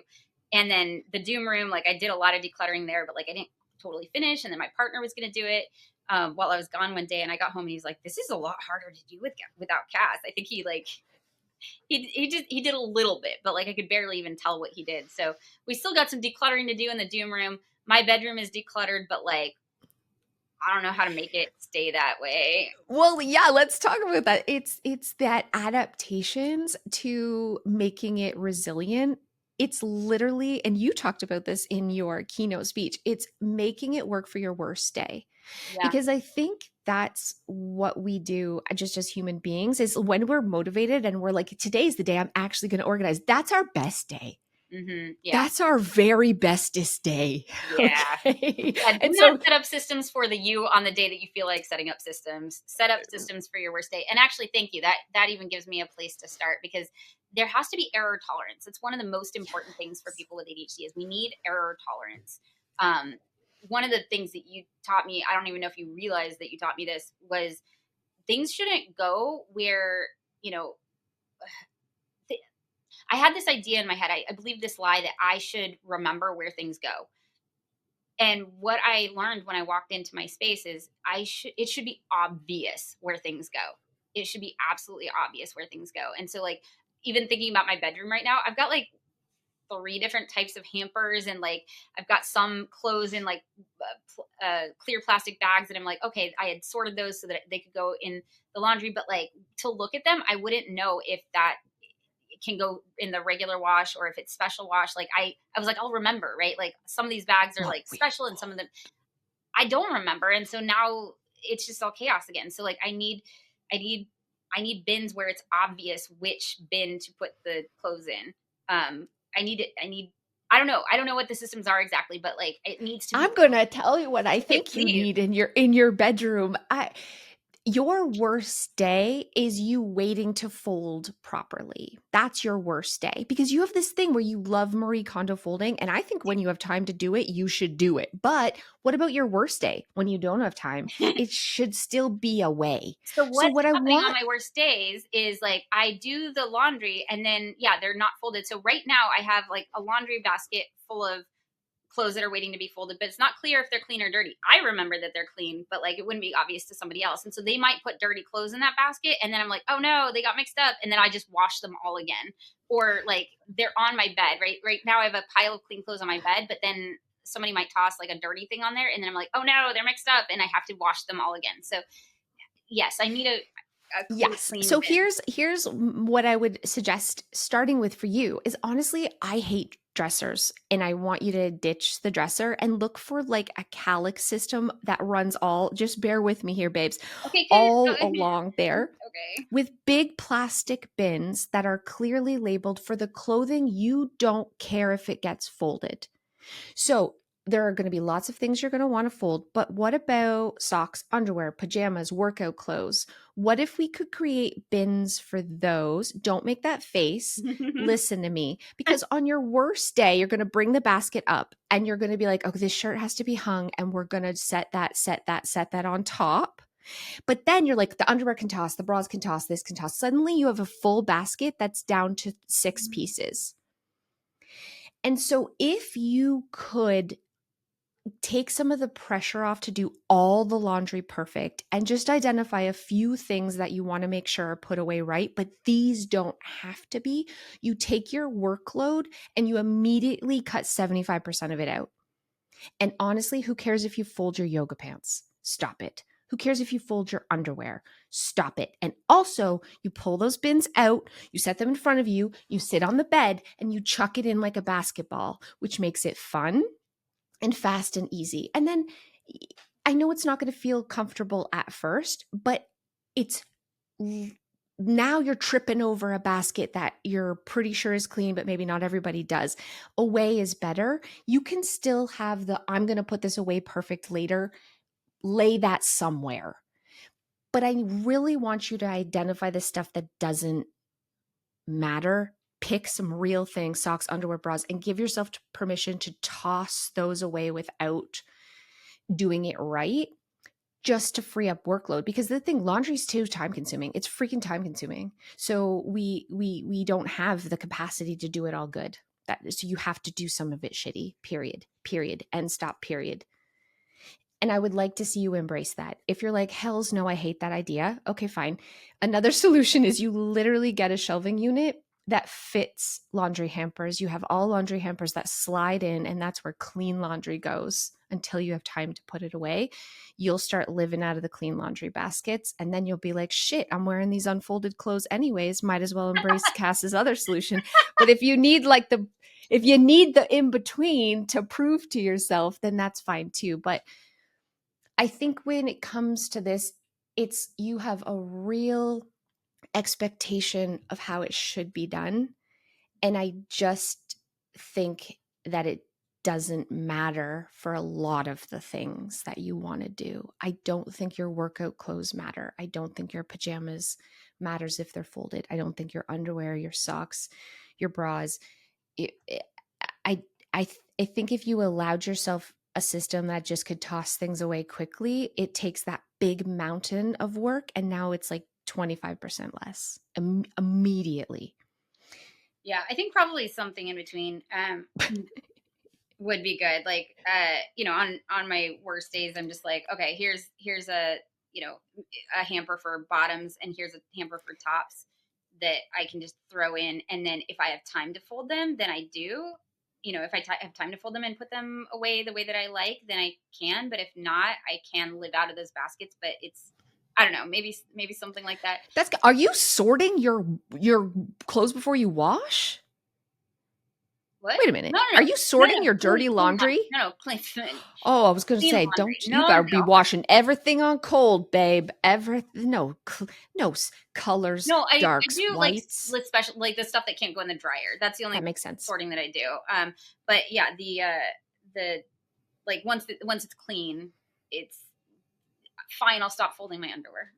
And then the doom room, like I did a lot of decluttering there, but like I didn't totally finish. And then my partner was going to do it while I was gone one day. And I got home and he's like, this is a lot harder to do without Cass. I think he did a little bit, but like I could barely even tell what he did. So we still got some decluttering to do in the doom room. My bedroom is decluttered, but like I don't know how to make it stay that way. Well, yeah, let's talk about that. It's that adaptations to making it resilient. It's literally, and you talked about this in your keynote speech, it's making it work for your worst day. Yeah. Because I think that's what we do just as human beings is when we're motivated and we're like, today's the day I'm actually going to organize. That's our best day. Yeah. That's our very bestest day. Yeah. Okay. Yeah, do And not so, set up systems for the you on the day that you feel like setting up systems. Set up systems for your worst day. And actually, thank you. That even gives me a place to start because there has to be error tolerance. It's one of the most important things for people with ADHD is we need error tolerance. Um, one of the things that you taught me, I don't even know if you realized that you taught me this, was things shouldn't go where, you know, I had this idea in my head. I believe this lie that I should remember where things go. And what I learned when I walked into my space is it should be obvious where things go. It should be absolutely obvious where things go. And so like even thinking about my bedroom right now, I've got like three different types of hampers and like I've got some clothes in like clear plastic bags and I'm like, okay, I had sorted those so that they could go in the laundry, but like to look at them, I wouldn't know if that can go in the regular wash or if it's special wash. Like I was like, I'll remember, right? Like some of these bags are well, like special and some of them I don't remember. And so now it's just all chaos again. So like I need I need bins where it's obvious which bin to put the clothes in. I need I don't know what the systems are exactly, but like it needs to be I'm going to tell you what I okay, think you please. need in your bedroom. Your worst day is you waiting to fold properly. That's your worst day because you have this thing where you love Marie Kondo folding. And I think when you have time to do it, you should do it. But what about your worst day when you don't have time? It should still be a way. So So, what's what I happening on want, my worst days is like I do the laundry and then yeah, they're not folded. So right now I have like a laundry basket full of clothes that are waiting to be folded, but it's not clear if they're clean or dirty. I remember that they're clean, but like it wouldn't be obvious to somebody else. And so they might put dirty clothes in that basket. And then I'm like, oh no, they got mixed up. And then I just wash them all again. Or like they're on my bed, right? Right now I have a pile of clean clothes on my bed, but then somebody might toss like a dirty thing on there. And then I'm like, oh no, they're mixed up. And I have to wash them all again. So yes, I need a yes. clean So, bin. here's what I would suggest starting with for you is honestly, I hate dressers, and I want you to ditch the dresser and look for like a calyx system that runs all, just bear with me here, babes, Okay, all good. along there Okay. with big plastic bins that are clearly labeled for the clothing you don't care if it gets folded. So there are going to be lots of things you're going to want to fold, but what about socks, underwear, pajamas, workout clothes? What if we could create bins for those? Don't make that face. Listen to me, because on your worst day, you're going to bring the basket up and you're going to be like, oh, this shirt has to be hung, and we're going to set that on top. But then you're like, the underwear can toss, the bras can toss, this can toss. Suddenly you have a full basket that's down to 6 pieces. And so if you could take some of the pressure off to do all the laundry perfect and just identify a few things that you want to make sure are put away right, but these don't have to be. You take your workload and you immediately cut 75% of it out. And honestly, who cares if you fold your yoga pants? Stop it. Who cares if you fold your underwear? Stop it. And also, you pull those bins out, you set them in front of you, you sit on the bed, and you chuck it in like a basketball, which makes it fun and fast and easy. And then I know it's not going to feel comfortable at first, but it's now you're tripping over a basket that you're pretty sure is clean, but maybe not everybody does. Away is better. You can still have the I'm going to put this away perfect later, lay that somewhere. But I really want you to identify the stuff that doesn't matter. Pick some real things, socks, underwear, bras, and give yourself permission to toss those away without doing it right, just to free up workload. Because the thing, laundry's too time consuming. It's freaking time consuming. So we don't have the capacity to do it all good. So you have to do some of it shitty. Period. End stop. Period. And I would like to see you embrace that. If you're like, hells no, I hate that idea. Okay, fine. Another solution is you literally get a shelving unit that fits laundry hampers. You have all laundry hampers that slide in, and that's where clean laundry goes until you have time to put it away. You'll start living out of the clean laundry baskets, and then you'll be like, shit, I'm wearing these unfolded clothes anyways. Might as well embrace Cass's other solution. But if you need the in between to prove to yourself, then that's fine too. But I think when it comes to this, it's you have a real expectation of how it should be done. And I just think that it doesn't matter for a lot of the things that you want to do. I don't think your workout clothes matter. I don't think your pajamas matters if they're folded. I don't think your underwear, your socks, your bras. I I think if you allowed yourself a system that just could toss things away quickly, it takes that big mountain of work and now it's like 25% less immediately. Yeah, I think probably something in between would be good. Like, on my worst days, I'm just like, okay, here's a a hamper for bottoms, and here's a hamper for tops that I can just throw in, and then if I have time to fold them, then I do. If I have time to fold them and put them away the way that I like, then I can. But if not, I can live out of those baskets. But it's I don't know, maybe something like that. Are you sorting your clothes before you wash? What? Wait a minute. No, no, Are no, you no, sorting no, your clean, dirty clean laundry? laundry. No, no, clean, Oh, I was going to clean say, laundry. don't you No, gotta be no, washing everything on cold, babe. No, no colors, no. I darks, do like whites. special, like the stuff that can't go in the dryer. That's the only That makes sense. sorting that I do. But yeah, the like once it's clean, it's fine. I'll stop folding my underwear.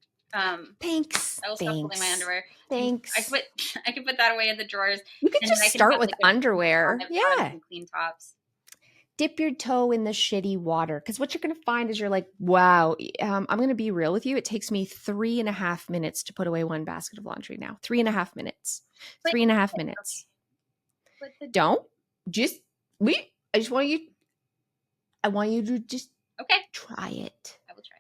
Thanks. I will stop folding my Thanks. underwear. I can Thanks. put I can put that away in the drawers, You could and then just I can start have with like a clean underwear. bottoms Yeah. and clean tops. Dip your toe in the shitty water. Because what you're going to find is you're like, wow, I'm going to be real with you. It takes me 3.5 minutes to put away one basket of laundry now. 3.5 minutes. But 3.5 minutes. but the Don't just, we, I just want you, I want you to just okay, try it. I will try.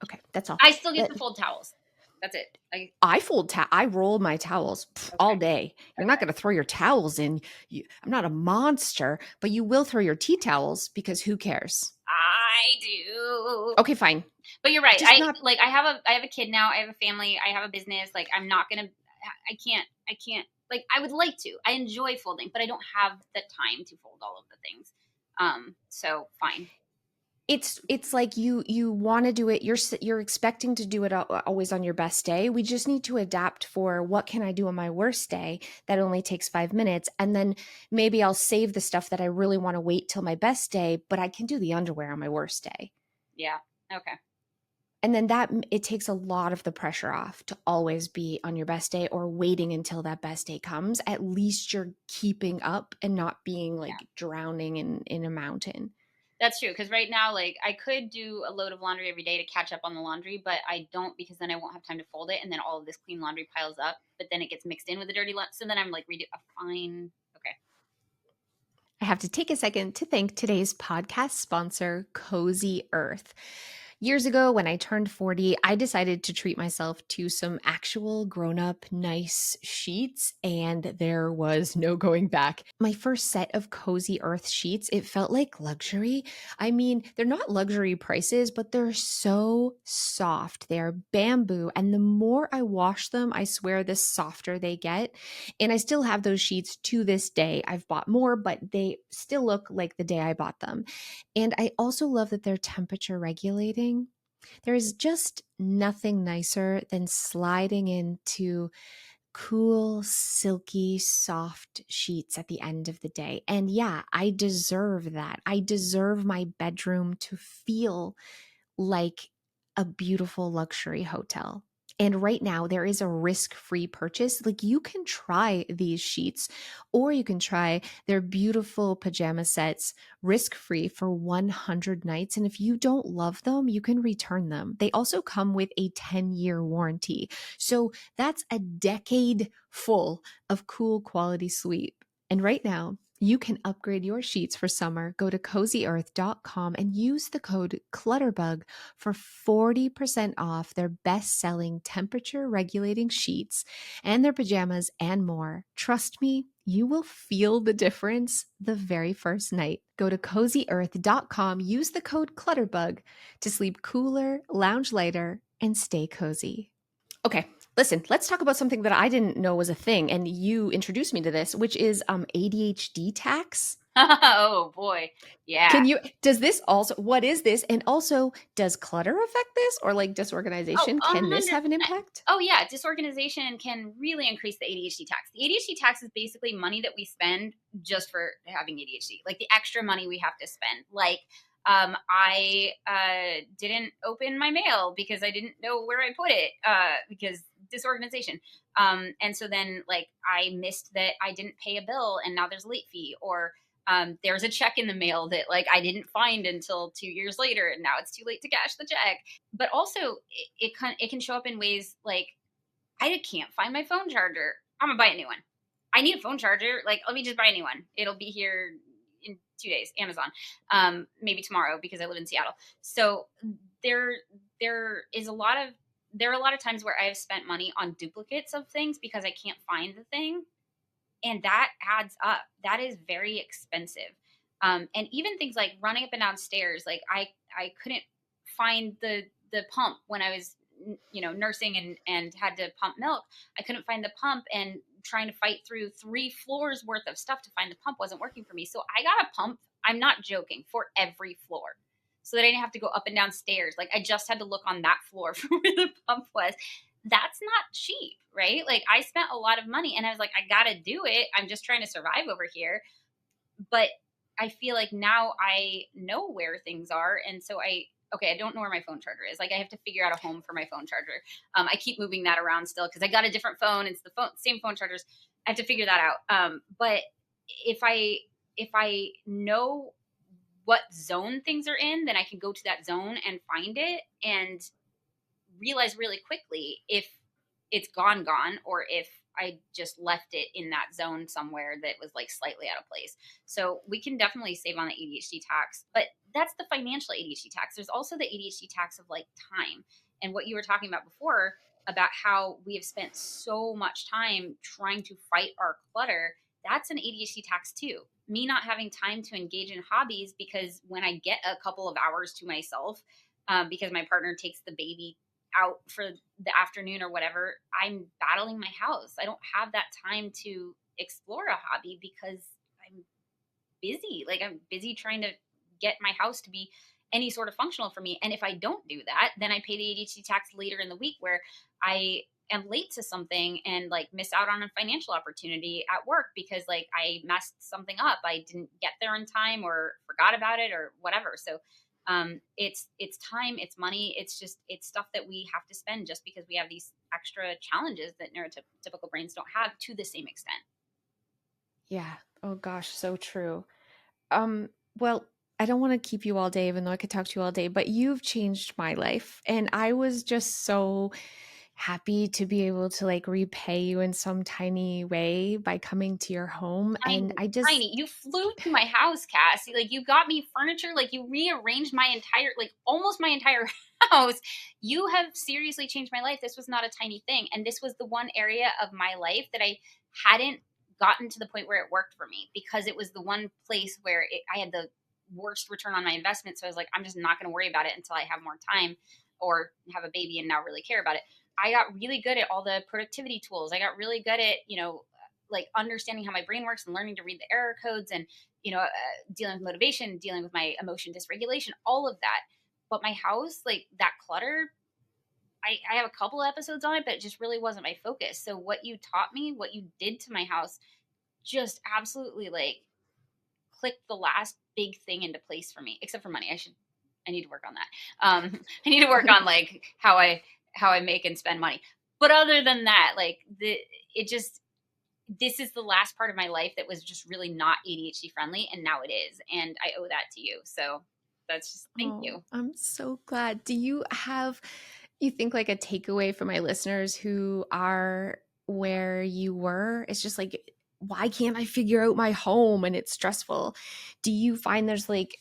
Okay, that's all. I still get That- to fold towels. That's it. I roll my towels all Okay. day. You're not Okay. going to throw your towels in. I'm not a monster, but you will throw your tea towels because who cares? I do. Okay, fine. But you're right. Just not. I have a kid now. I have a family. I have a business. Like I'm not gonna. I can't. like I would like to. I enjoy folding, but I don't have the time to fold all of the things. So fine. It's like you want to do it, you're expecting to do it always on your best day. We just need to adapt for what can I do on my worst day that only takes 5 minutes, and then maybe I'll save the stuff that I really want to wait till my best day, but I can do the underwear on my worst day. Yeah. Okay. And then that it takes a lot of the pressure off to always be on your best day or waiting until that best day comes. At least you're keeping up and not being Yeah. like drowning in a mountain. That's true. Because right now, like, I could do a load of laundry every day to catch up on the laundry, but I don't because then I won't have time to fold it, and then all of this clean laundry piles up. But then it gets mixed in with the dirty laundry, so then I'm like, redo a fine. Okay. I have to take a second to thank today's podcast sponsor, Cozy Earth. Years ago, when I turned 40, I decided to treat myself to some actual grown up, nice sheets, and there was no going back. My first set of Cozy Earth sheets, it felt like luxury. I mean, they're not luxury prices, but they're so soft. They're bamboo, and the more I wash them, I swear the softer they get. And I still have those sheets to this day. I've bought more, but they still look like the day I bought them. And I also love that they're temperature regulating. There's just nothing nicer than sliding into cool, silky, soft sheets at the end of the day. And yeah, I deserve that. I deserve my bedroom to feel like a beautiful luxury hotel. And right now, there is a risk free purchase. Like you can try these sheets, or you can try their beautiful pajama sets risk free for 100 nights. And if you don't love them, you can return them. They also come with a 10-year warranty. So that's a decade full of cool quality sleep. And right now, you can upgrade your sheets for summer. Go to cozyearth.com and use the code Clutterbug for 40% off their best selling temperature regulating sheets and their pajamas and more. Trust me, you will feel the difference the very first night. Go to cozyearth.com, use the code Clutterbug to sleep cooler, lounge lighter, and stay cozy. Okay, listen, let's talk about something that I didn't know was a thing, and you introduced me to this, which is ADHD tax. Oh boy. Yeah. Does this also, what is this? And also, does clutter affect this or like Oh, disorganization? Can this have an 100%. impact? Oh, yeah. Disorganization can really increase the ADHD tax. The ADHD tax is basically money that we spend just for having ADHD, like the extra money we have to spend. Like, I didn't open my mail because I didn't know where I put it because disorganization. And so then, like, I missed that I didn't pay a bill and now there's a late fee, or there's a check in the mail that like I didn't find until 2 years later, and now it's too late to cash the check. But also, it can show up in ways like I can't find my phone charger. I'm gonna buy a new one. I need a phone charger. Like, let me just buy a new one. It'll be here in 2 days. Amazon, maybe tomorrow because I live in Seattle. So there, there is a lot of there are a lot of times where I have spent money on duplicates of things because I can't find the thing, and that adds up. That is very expensive. And even things like running up and down stairs, like I couldn't find the pump when I was nursing and had to pump milk. I couldn't find the pump, and trying to fight through 3 floors worth of stuff to find the pump wasn't working for me. So I got a pump. I'm not joking, for every floor, so that I didn't have to go up and down stairs. Like, I just had to look on that floor for where the pump was. That's not cheap, right? Like, I spent a lot of money and I was like, I gotta do it. I'm just trying to survive over here. But I feel like now I know where things are. And so I don't know where my phone charger is. Like, I have to figure out a home for my phone charger. I keep moving that around still because I got a different phone. It's the same phone chargers. I have to figure that out. But if I know what zone things are in, then I can go to that zone and find it and realize really quickly if it's gone, or if I just left it in that zone somewhere that was like slightly out of place. So we can definitely save on the ADHD tax, but that's the financial ADHD tax. There's also the ADHD tax of like time, and what you were talking about before about how we have spent so much time trying to fight our clutter. That's an ADHD tax too. Me not having time to engage in hobbies because when I get a couple of hours to myself, because my partner takes the baby out for the afternoon or whatever, I'm battling my house. I don't have that time to explore a hobby because I'm busy. Like I'm busy trying to get my house to be any sort of functional for me. And if I don't do that, then I pay the ADHD tax later in the week where I am late to something and like miss out on a financial opportunity at work because like I messed something up. I didn't get there in time or forgot about it or whatever. So it's time, it's money, it's stuff that we have to spend just because we have these extra challenges that neurotypical brains don't have to the same extent. Yeah. Oh gosh, so true. Um, well, I don't want to keep you all day, even though I could talk to you all day, but you've changed my life. And I was just so happy to be able to like repay you in some tiny way by coming to your home. And Tiny, I just, tiny. You flew to my house, Cassie. Like you got me furniture. Like you rearranged my entire, like almost my entire house. You have seriously changed my life. This was not a tiny thing, and this was the one area of my life that I hadn't gotten to the point where it worked for me because it was the one place where I had the worst return on my investment. So I was like, I'm just not going to worry about it until I have more time or have a baby and now really care about it. I got really good at all the productivity tools. I got really good at, like understanding how my brain works and learning to read the error codes and dealing with motivation, dealing with my emotion dysregulation, all of that. But my house, like that clutter, I have a couple episodes on it, but it just really wasn't my focus. So what you taught me, what you did to my house, just absolutely like clicked the last big thing into place for me, except for money. I need to work on that. I need to work on like how I make and spend money. But other than that, like it just this is the last part of my life that was just really not ADHD friendly, and now it is, and I owe that to you. So that's just thank oh, you. I'm so glad. Do you have, you think, like a takeaway for my listeners who are where you were? It's just like, why can't I figure out my home and it's stressful? Do you find there's like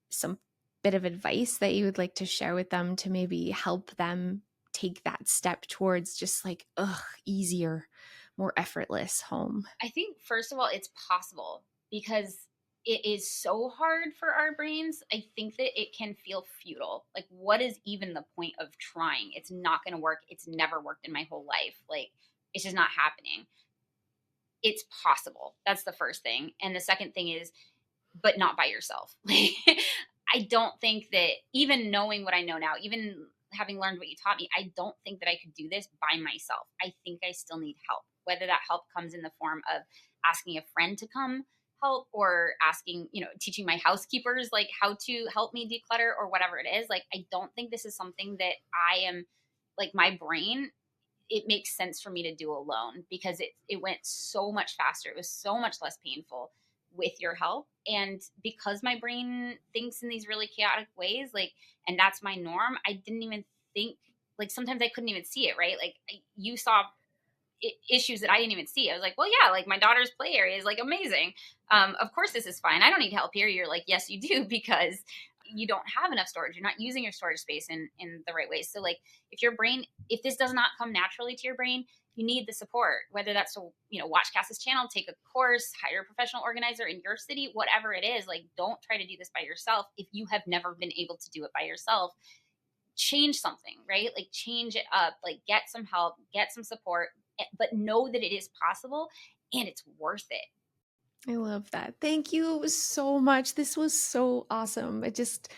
some bit of advice that you would like to share with them to maybe help them take that step towards just like, easier, more effortless home? I think first of all, it's possible because it is so hard for our brains. I think that it can feel futile. Like, what is even the point of trying? It's not going to work. It's never worked in my whole life. Like, it's just not happening. It's possible. That's the first thing. And the second thing is, but not by yourself. I don't think that even knowing what I know now, even having learned what you taught me, I don't think that I could do this by myself. I think I still need help, whether that help comes in the form of asking a friend to come help or asking, teaching my housekeepers like how to help me declutter or whatever it is. Like, I don't think this is something that I am like my brain it makes sense for me to do alone because it went so much faster. It was so much less painful with your help. And because my brain thinks in these really chaotic ways, like, and that's my norm, I didn't even think, like, sometimes I couldn't even see it, right? Like, you saw issues that I didn't even see. I was like, well, yeah, like my daughter's play area is like amazing. Of course, this is fine. I don't need help here. You're like, yes, you do, because you don't have enough storage. You're not using your storage space in the right ways. So, like, if this does not come naturally to your brain, you need the support, whether that's to, watch Cass's channel, take a course, hire a professional organizer in your city, whatever it is. Like, don't try to do this by yourself if you have never been able to do it by yourself. Change something, right? Like, change it up, like, get some help, get some support, but know that it is possible and it's worth it. I love that. Thank you so much. This was so awesome. I just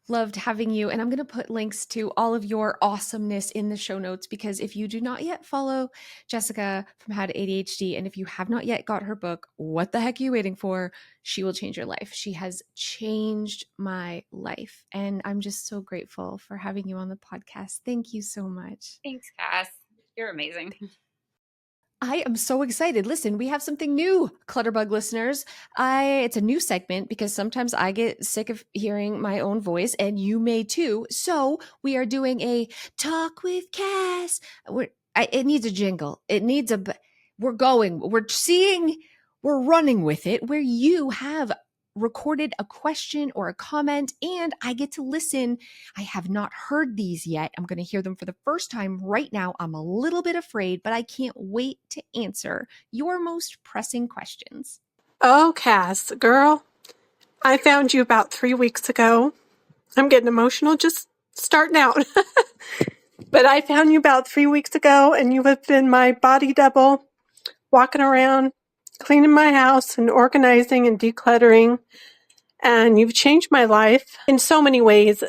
loved having you. And I'm going to put links to all of your awesomeness in the show notes because if you do not yet follow Jessica from How to ADHD, and if you have not yet got her book, what the heck are you waiting for? She will change your life. She has changed my life. And I'm just so grateful for having you on the podcast. Thank you so much. Thanks, Cass. You're amazing. I am so excited. Listen, we have something new, Clutterbug listeners. It's a new segment because sometimes I get sick of hearing my own voice, and you may too. So we are doing a talk with Cass. It needs a jingle. It needs a. We're going. We're running with it. Where you have recorded a question or a comment, and I get to listen. I have not heard these yet. I'm going to hear them for the first time right now. I'm a little bit afraid, but I can't wait to answer your most pressing questions. Oh, Cass, girl, I found you about 3 weeks ago. I'm getting emotional just starting out. But I found you about 3 weeks ago, and you have been my body double, walking around, cleaning my house and organizing and decluttering. And you've changed my life in so many ways.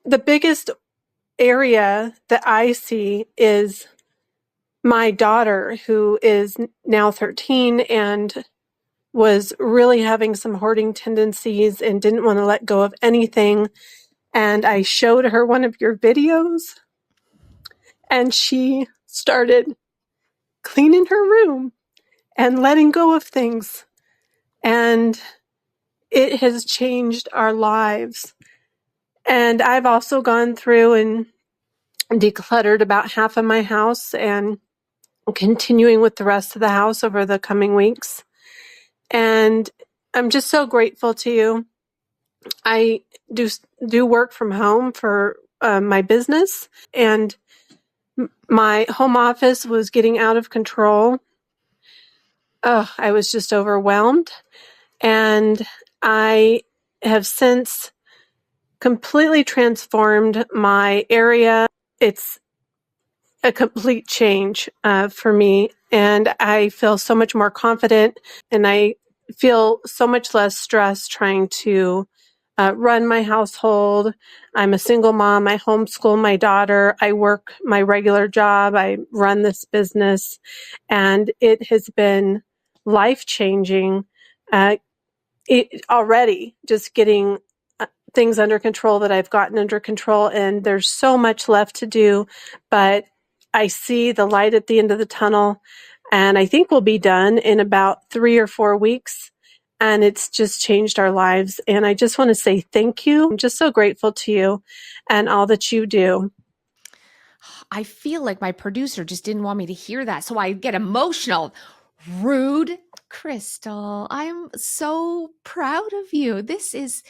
The biggest area that I see is my daughter, who is now 13 and was really having some hoarding tendencies and didn't want to let go of anything. And I showed her one of your videos, and she started cleaning her room and letting go of things. And it has changed our lives. And I've also gone through and decluttered about half of my house and continuing with the rest of the house over the coming weeks. And I'm just so grateful to you. I do work from home for my business, and my home office was getting out of control. I was just overwhelmed. And I have since completely transformed my area. It's a complete change for me. And I feel so much more confident, and I feel so much less stress trying to run my household. I'm a single mom. I homeschool my daughter. I work my regular job. I run this business, and it has been life changing. It already just getting things under control that I've gotten under control, and there's so much left to do, but I see the light at the end of the tunnel, and I think we'll be done in about 3 or 4 weeks. And it's just changed our lives. And I just want to say thank you. I'm just so grateful to you and all that you do. I feel like my producer just didn't want me to hear that, so I get emotional. Rude. Crystal, I'm so proud of you. This is,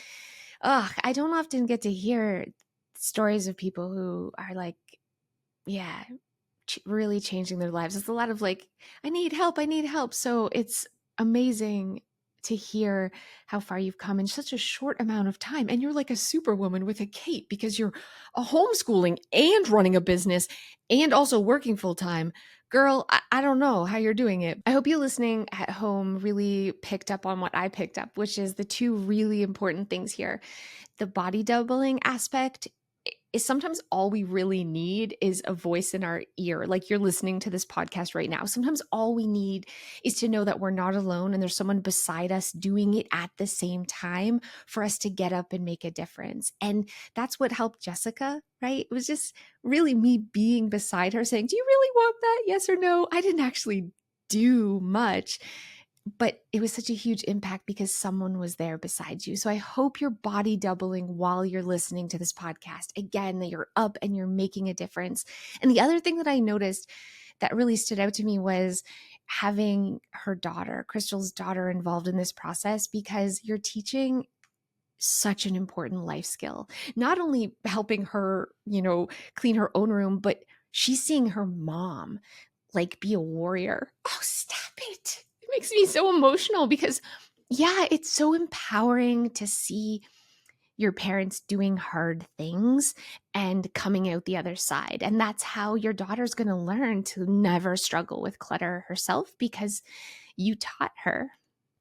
I don't often get to hear stories of people who are like, yeah, really changing their lives. It's a lot of like, I need help, I need help. So it's amazing to hear how far you've come in such a short amount of time. And you're like a superwoman with a cape because you're a homeschooling and running a business and also working full time. Girl, I don't know how you're doing it. I hope you listening at home really picked up on what I picked up, which is the two really important things here. The body doubling aspect is sometimes all we really need is a voice in our ear. Like you're listening to this podcast right now. Sometimes all we need is to know that we're not alone and there's someone beside us doing it at the same time for us to get up and make a difference. And that's what helped Jessica, right? It was just really me being beside her saying, "Do you really want that? Yes or no?" I didn't actually do much, but it was such a huge impact because someone was there beside you. So I hope you're body doubling while you're listening to this podcast. Again, that you're up and you're making a difference. And the other thing that I noticed that really stood out to me was having her daughter, Crystal's daughter, involved in this process, because you're teaching such an important life skill. Not only helping her, clean her own room, but she's seeing her mom like be a warrior. Oh, stop it. It makes me so emotional because, yeah, it's so empowering to see your parents doing hard things and coming out the other side. And that's how your daughter's going to learn to never struggle with clutter herself because you taught her.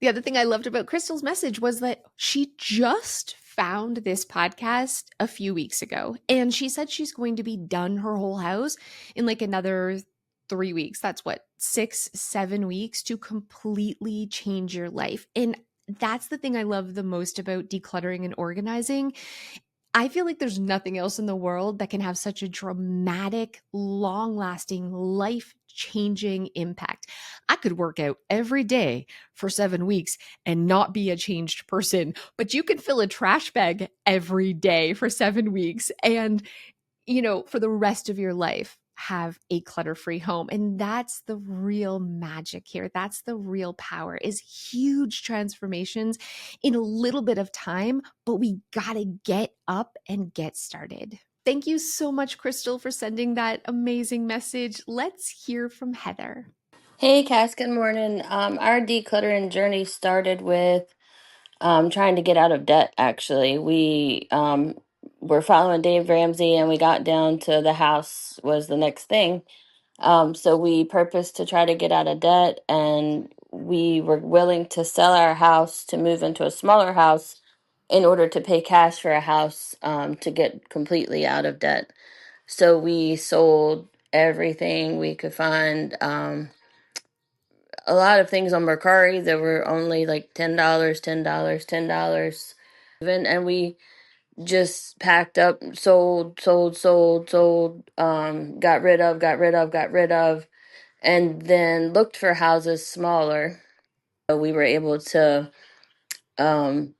The other thing I loved about Crystal's message was that she just found this podcast a few weeks ago. And she said she's going to be done her whole house in like another 3 weeks. That's what, 6, 7 weeks to completely change your life. And that's the thing I love the most about decluttering and organizing. I feel like there's nothing else in the world that can have such a dramatic, long lasting, life changing impact. I could work out every day for 7 weeks and not be a changed person, but you can fill a trash bag every day for 7 weeks and, for the rest of your life, have a clutter-free home. And that's the real magic here. That's the real power, is huge transformations in a little bit of time, but we got to get up and get started. Thank you so much, Crystal, for sending that amazing message. Let's hear from Heather. Hey, Cass, good morning. Our decluttering journey started with trying to get out of debt, actually. we're following Dave Ramsey, and we got down to the house was the next thing. So we purposed to try to get out of debt, and we were willing to sell our house to move into a smaller house in order to pay cash for a house, to get completely out of debt. So we sold everything we could find. A lot of things on Mercari that were only like $10, $10, $10. And we just packed up, sold, got rid of, and then looked for houses smaller. So we were able um,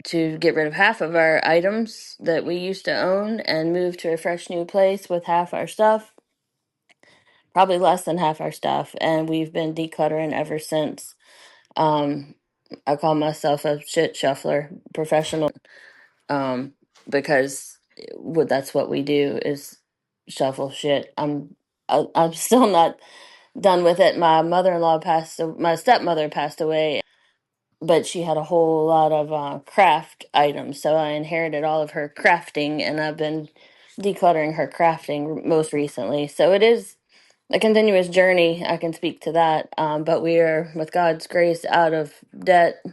to get rid of half of our items that we used to own and move to a fresh new place with half our stuff, probably less than half our stuff. And we've been decluttering ever since. Um, I call myself a shit shuffler, professional, because that's what we do is shuffle shit. I'm still not done with it. My stepmother passed away, but she had a whole lot of craft items, so I inherited all of her crafting, and I've been decluttering her crafting most recently. So it is a continuous journey. I can speak to that, but we are, with God's grace, out of debt.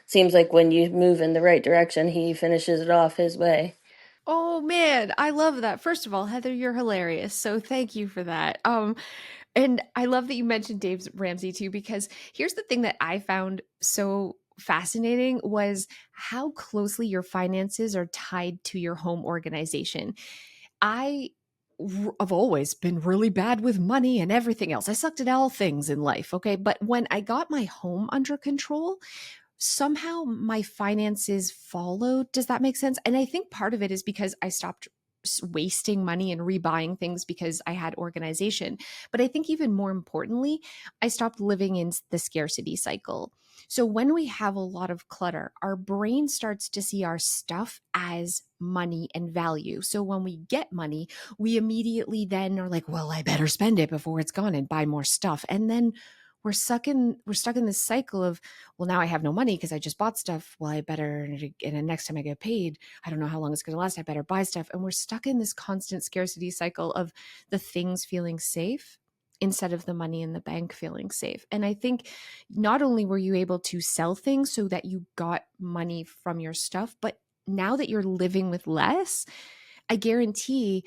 Seems like when you move in the right direction, He finishes it off His way. Oh man, I love that. First of all, Heather, you're hilarious. So thank you for that. And I love that you mentioned Dave Ramsey too, because here's the thing that I found so fascinating was how closely your finances are tied to your home organization. I have always been really bad with money and everything else. I sucked at all things in life, okay? But when I got my home under control, somehow my finances followed. Does that make sense? And I think part of it is because I stopped wasting money and rebuying things because I had organization. But I think even more importantly, I stopped living in the scarcity cycle. So when we have a lot of clutter, our brain starts to see our stuff as money and value. So when we get money, we immediately then are like, well, I better spend it before it's gone and buy more stuff. And then we're stuck in this cycle of, well, now I have no money because I just bought stuff. Well, I better, and then next time I get paid, I don't know how long it's going to last. I better buy stuff. And we're stuck in this constant scarcity cycle of the things feeling safe instead of the money in the bank feeling safe. And I think not only were you able to sell things so that you got money from your stuff, but now that you're living with less, I guarantee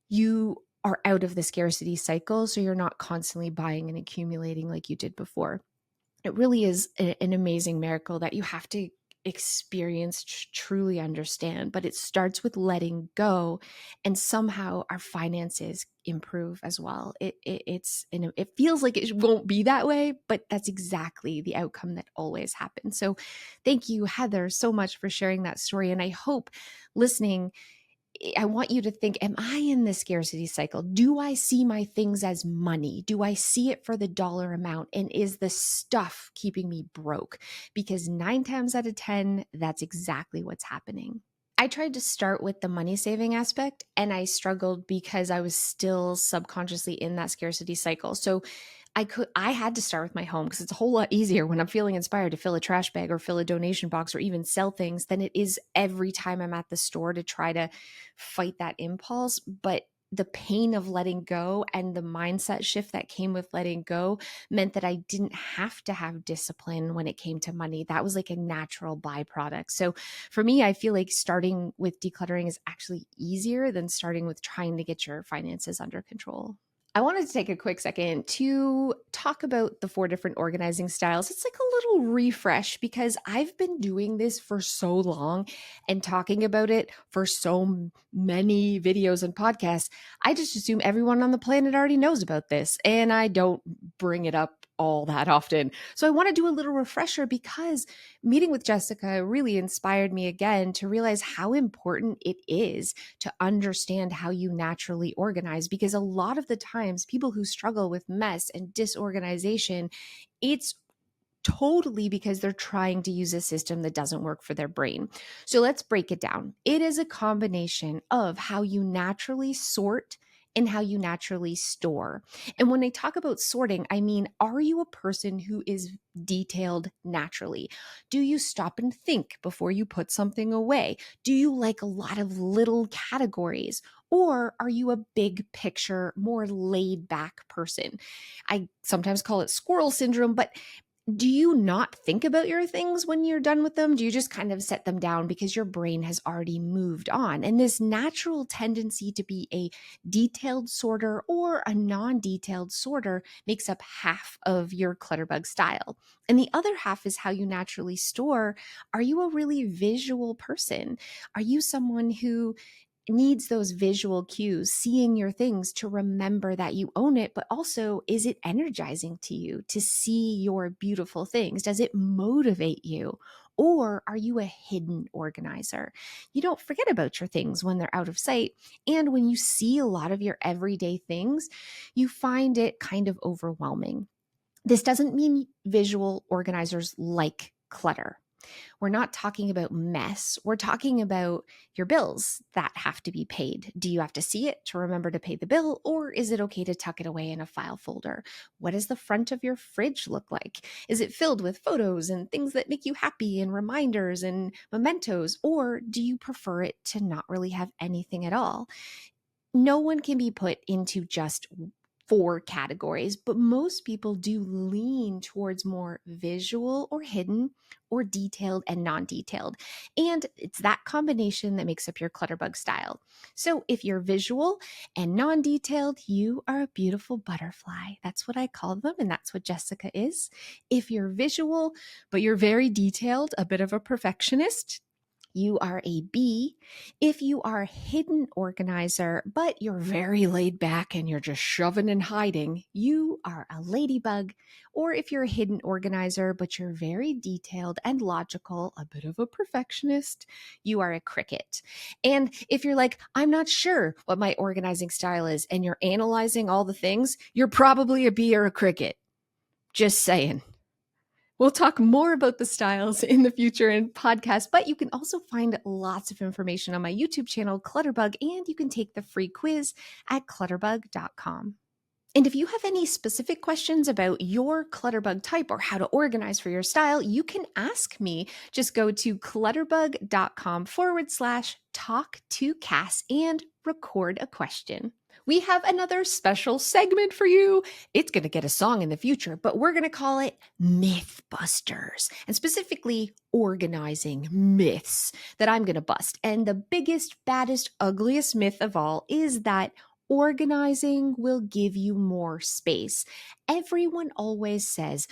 you are out of the scarcity cycle. So you're not constantly buying and accumulating like you did before. It really is an amazing miracle that you have to experience, truly understand. But it starts with letting go, and somehow our finances improve as well. It feels like it won't be that way, but that's exactly the outcome that always happens. So, thank you, Heather, so much for sharing that story. And I hope listening, I want you to think, am I in the scarcity cycle? Do I see my things as money? Do I see it for the dollar amount? And is the stuff keeping me broke? Because 9 times out of 10, that's exactly what's happening. I tried to start with the money saving aspect, and I struggled because I was still subconsciously in that scarcity cycle. So I had to start with my home because it's a whole lot easier when I'm feeling inspired to fill a trash bag or fill a donation box or even sell things than it is every time I'm at the store to try to fight that impulse. But the pain of letting go and the mindset shift that came with letting go meant that I didn't have to have discipline when it came to money. That was like a natural byproduct. So for me, I feel like starting with decluttering is actually easier than starting with trying to get your finances under control. I wanted to take a quick second to talk about the 4 different organizing styles. It's like a little refresh because I've been doing this for so long and talking about it for so many videos and podcasts. I just assume everyone on the planet already knows about this, and I don't bring it up all that often. So I want to do a little refresher because meeting with Jessica really inspired me again to realize how important it is to understand how you naturally organize, because a lot of the times people who struggle with mess and disorganization, it's totally because they're trying to use a system that doesn't work for their brain. So let's break it down. It is a combination of how you naturally sort and how you naturally store. And when I talk about sorting, I mean, are you a person who is detailed naturally? Do you stop and think before you put something away? Do you like a lot of little categories? Or are you a big picture, more laid back person? I sometimes call it squirrel syndrome, but do you not think about your things when you're done with them? Do you just kind of set them down because your brain has already moved on? And this natural tendency to be a detailed sorter or a non detailed sorter makes up half of your Clutterbug style. And the other half is how you naturally store. Are you a really visual person? Are you someone who needs those visual cues, seeing your things to remember that you own it, but also, is it energizing to you to see your beautiful things? Does it motivate you? Or are you a hidden organizer? You don't forget about your things when they're out of sight. And when you see a lot of your everyday things, you find it kind of overwhelming. This doesn't mean visual organizers like clutter. We're not talking about mess. We're talking about your bills that have to be paid. Do you have to see it to remember to pay the bill, or is it okay to tuck it away in a file folder? What does the front of your fridge look like? Is it filled with photos and things that make you happy and reminders and mementos, or do you prefer it to not really have anything at all? No one can be put into just four categories, but most people do lean towards more visual or hidden or detailed and non-detailed. And it's that combination that makes up your Clutterbug style. So if you're visual and non-detailed, you are a beautiful butterfly. That's what I call them, and that's what Jessica is. If you're visual, but you're very detailed, a bit of a perfectionist, you are a B. If you are a hidden organizer, but you're very laid back and you're just shoving and hiding, you are a ladybug. Or if you're a hidden organizer, but you're very detailed and logical, a bit of a perfectionist, you are a cricket. And if you're like, I'm not sure what my organizing style is, and you're analyzing all the things, you're probably a bee or a cricket. Just saying. We'll talk more about the styles in the future in podcasts, but you can also find lots of information on my YouTube channel, Clutterbug, and you can take the free quiz at clutterbug.com. And if you have any specific questions about your Clutterbug type or how to organize for your style, you can ask me. Just go to clutterbug.com/talk to Cass and record a question. We have another special segment for you. It's going to get a song in the future, but we're going to call it Mythbusters, and specifically organizing myths that I'm going to bust. And the biggest, baddest, ugliest myth of all is that organizing will give you more space. Everyone always says,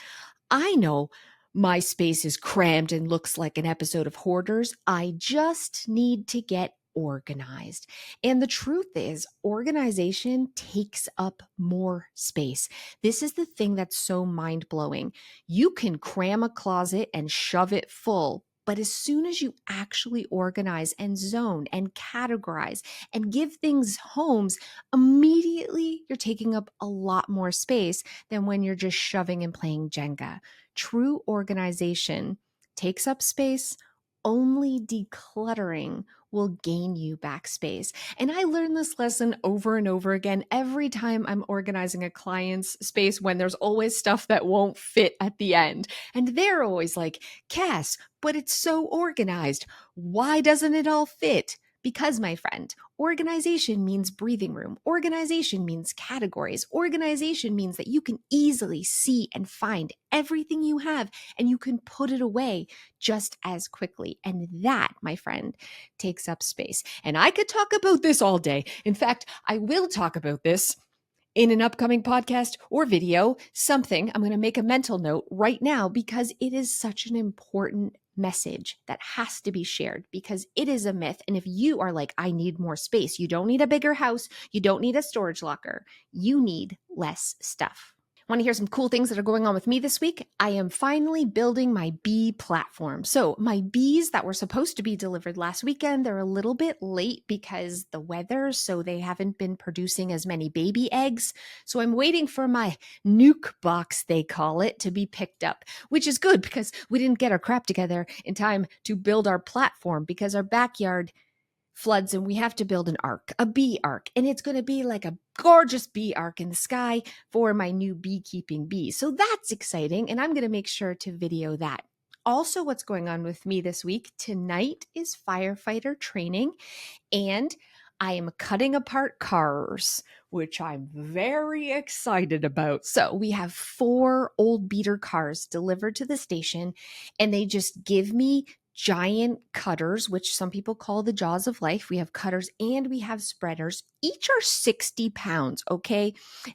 I know my space is crammed and looks like an episode of Hoarders. I just need to get organized. And the truth is, organization takes up more space. This is the thing that's so mind blowing. You can cram a closet and shove it full. But as soon as you actually organize and zone and categorize and give things homes, immediately you're taking up a lot more space than when you're just shoving and playing Jenga. True organization takes up space. Only decluttering will gain you back space. And I learn this lesson over and over again every time I'm organizing a client's space, when there's always stuff that won't fit at the end. And they're always like, Cass, but it's so organized. Why doesn't it all fit? Because, my friend, organization means breathing room. Organization means categories. Organization means that you can easily see and find everything you have, and you can put it away just as quickly. And that, my friend, takes up space. And I could talk about this all day. In fact, I will talk about this in an upcoming podcast or video, something. I'm going to make a mental note right now because it is such an important message that has to be shared, because it is a myth. And if you are like, I need more space, you don't need a bigger house, you don't need a storage locker, you need less stuff. Want to hear some cool things that are going on with me this week? I am finally building my bee platform. So my bees that were supposed to be delivered last weekend, they're a little bit late because the weather, so they haven't been producing as many baby eggs. So I'm waiting for my nuke box, they call it, to be picked up, which is good because we didn't get our crap together in time to build our platform, because our backyard floods and we have to build an ark, a bee ark, and it's going to be like a gorgeous bee ark in the sky for my new beekeeping bees. So that's exciting, and I'm going to make sure to video that. Also, what's going on with me this week? Tonight is firefighter training, and I am cutting apart cars, which I'm very excited about. So we have 4 old beater cars delivered to the station, and they just give me giant cutters, which some people call the jaws of life. We have cutters and we have spreaders. Each are 60 pounds, okay?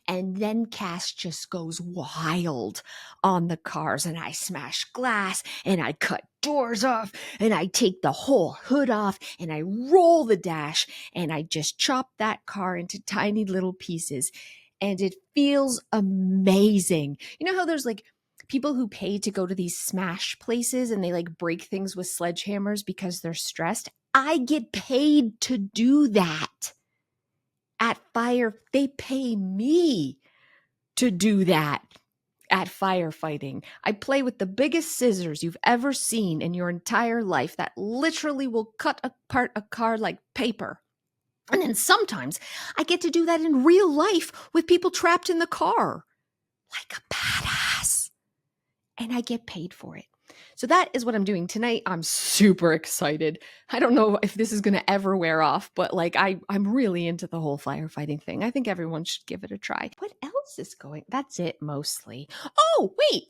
And then Cass just goes wild on the cars, and I smash glass and I cut doors off and I take the whole hood off and I roll the dash and I just chop that car into tiny little pieces. And it feels amazing. You know how there's like people who pay to go to these smash places and they like break things with sledgehammers because they're stressed? I get paid to do that at fire. They pay me to do that at firefighting. I play with the biggest scissors you've ever seen in your entire life that literally will cut apart a car like paper. And then sometimes I get to do that in real life with people trapped in the car, like a badass. And I get paid for it. So that is what I'm doing tonight. I'm super excited. I don't know if this is going to ever wear off, but like I'm really into the whole firefighting thing. I think everyone should give it a try. What else is going? That's it mostly. Oh, wait.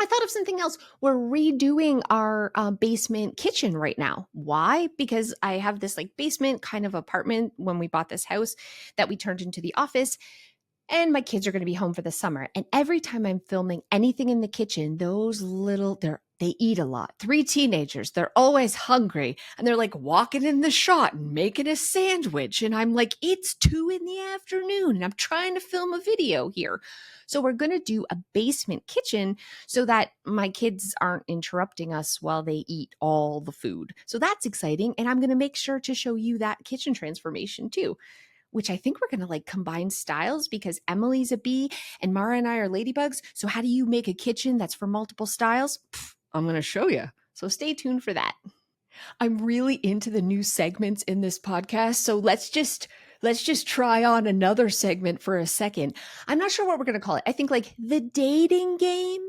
I thought of something else. We're redoing our basement kitchen right now. Why? Because I have this like basement kind of apartment when we bought this house that we turned into the office. And my kids are going to be home for the summer. And every time I'm filming anything in the kitchen, they eat a lot. 3 teenagers, they're always hungry. And they're like walking in the shot and making a sandwich. And I'm like, it's 2 PM and I'm trying to film a video here. So we're going to do a basement kitchen so that my kids aren't interrupting us while they eat all the food. So that's exciting. And I'm going to make sure to show you that kitchen transformation too, which I think we're going to like combine styles because Emily's a bee and Mara and I are ladybugs. So how do you make a kitchen that's for multiple styles? I'm going to show you. So stay tuned for that. I'm really into the new segments in this podcast. So let's just try on another segment for a second. I'm not sure what we're going to call it. I think like the dating game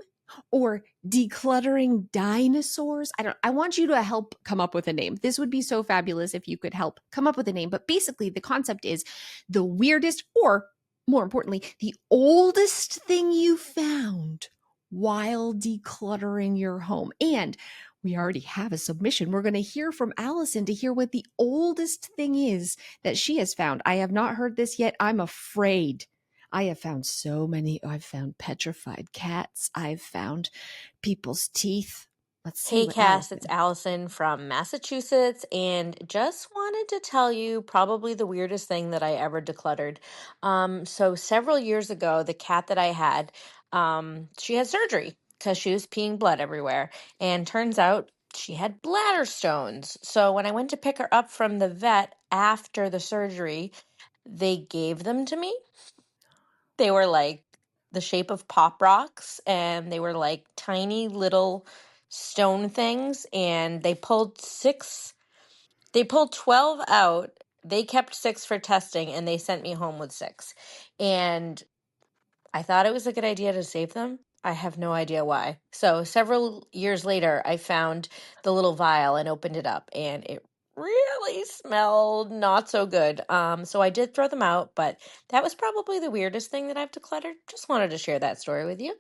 or decluttering dinosaurs. I want you to help come up with a name. This would be so fabulous if you could help come up with a name. But basically the concept is the weirdest, or more importantly, the oldest thing you found while decluttering your home. And we already have a submission. We're going to hear from Allison to hear what the oldest thing is that she has found. I have not heard this yet. I'm afraid. I have found so many. I've found petrified cats. I've found people's teeth. Let's see Hey, what Cass, it's Allison. Allison from Massachusetts, and just wanted to tell you probably the weirdest thing that I ever decluttered. So several years ago, the cat that I had, she had surgery because she was peeing blood everywhere, and turns out she had bladder stones. So when I went to pick her up from the vet after the surgery, they gave them to me. They were like the shape of pop rocks, and they were like tiny little stone things, and they pulled 12 out. They kept 6 for testing, and they sent me home with 6. And I thought it was a good idea to save them. I have no idea why. So several years later, I found the little vial and opened it up, and it really smelled not so good. So I did throw them out, but that was probably the weirdest thing that I've decluttered. Just wanted to share that story with you.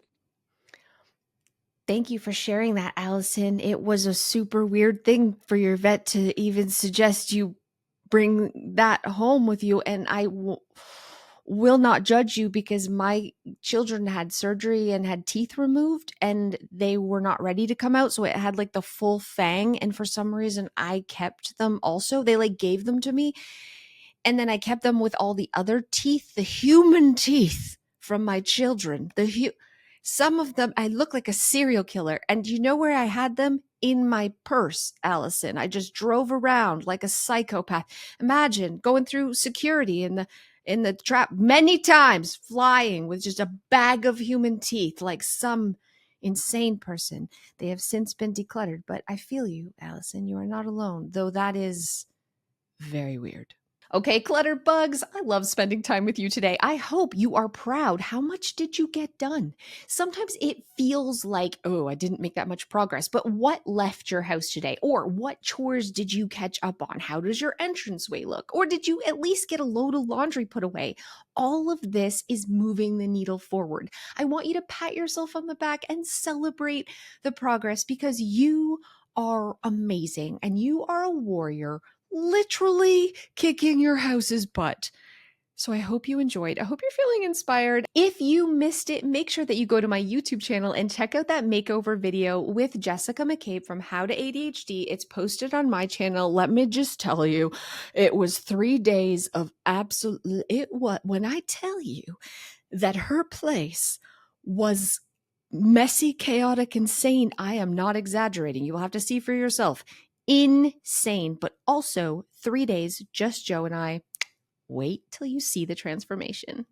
Thank you for sharing that, Allison. It was a super weird thing for your vet to even suggest you bring that home with you. And I will not judge you because my children had surgery and had teeth removed and they were not ready to come out. So it had like the full fang. And for some reason, I kept them also. They like gave them to me. And then I kept them with all the other teeth, the human teeth from my children. Some of them, I look like a serial killer. And you know where I had them? In my purse, Allison. I just drove around like a psychopath. Imagine going through security in the trap many times, flying with just a bag of human teeth like some insane person. They have since been decluttered, but I feel you, Allison. You are not alone, though that is Very weird. Okay, Clutterbugs, I love spending time with you today. I hope you are proud. How much did you get done? Sometimes it feels like, oh, I didn't make that much progress, but what left your house today? Or what chores did you catch up on? How does your entranceway look? Or did you at least get a load of laundry put away? All of this is moving the needle forward. I want you to pat yourself on the back and celebrate the progress because you are amazing and you are a warrior, literally kicking your house's butt. So I hope you enjoyed. I hope you're feeling inspired. If you missed it, make sure that you go to my YouTube channel and check out that makeover video with Jessica McCabe from How to ADHD. It's posted on my channel. Let me just tell you, it was 3 days of absolute when I tell you that her place was messy, chaotic, insane, I am not exaggerating. You will have to see for yourself. Insane, but also 3 days, just Joe and I. Wait till you see the transformation.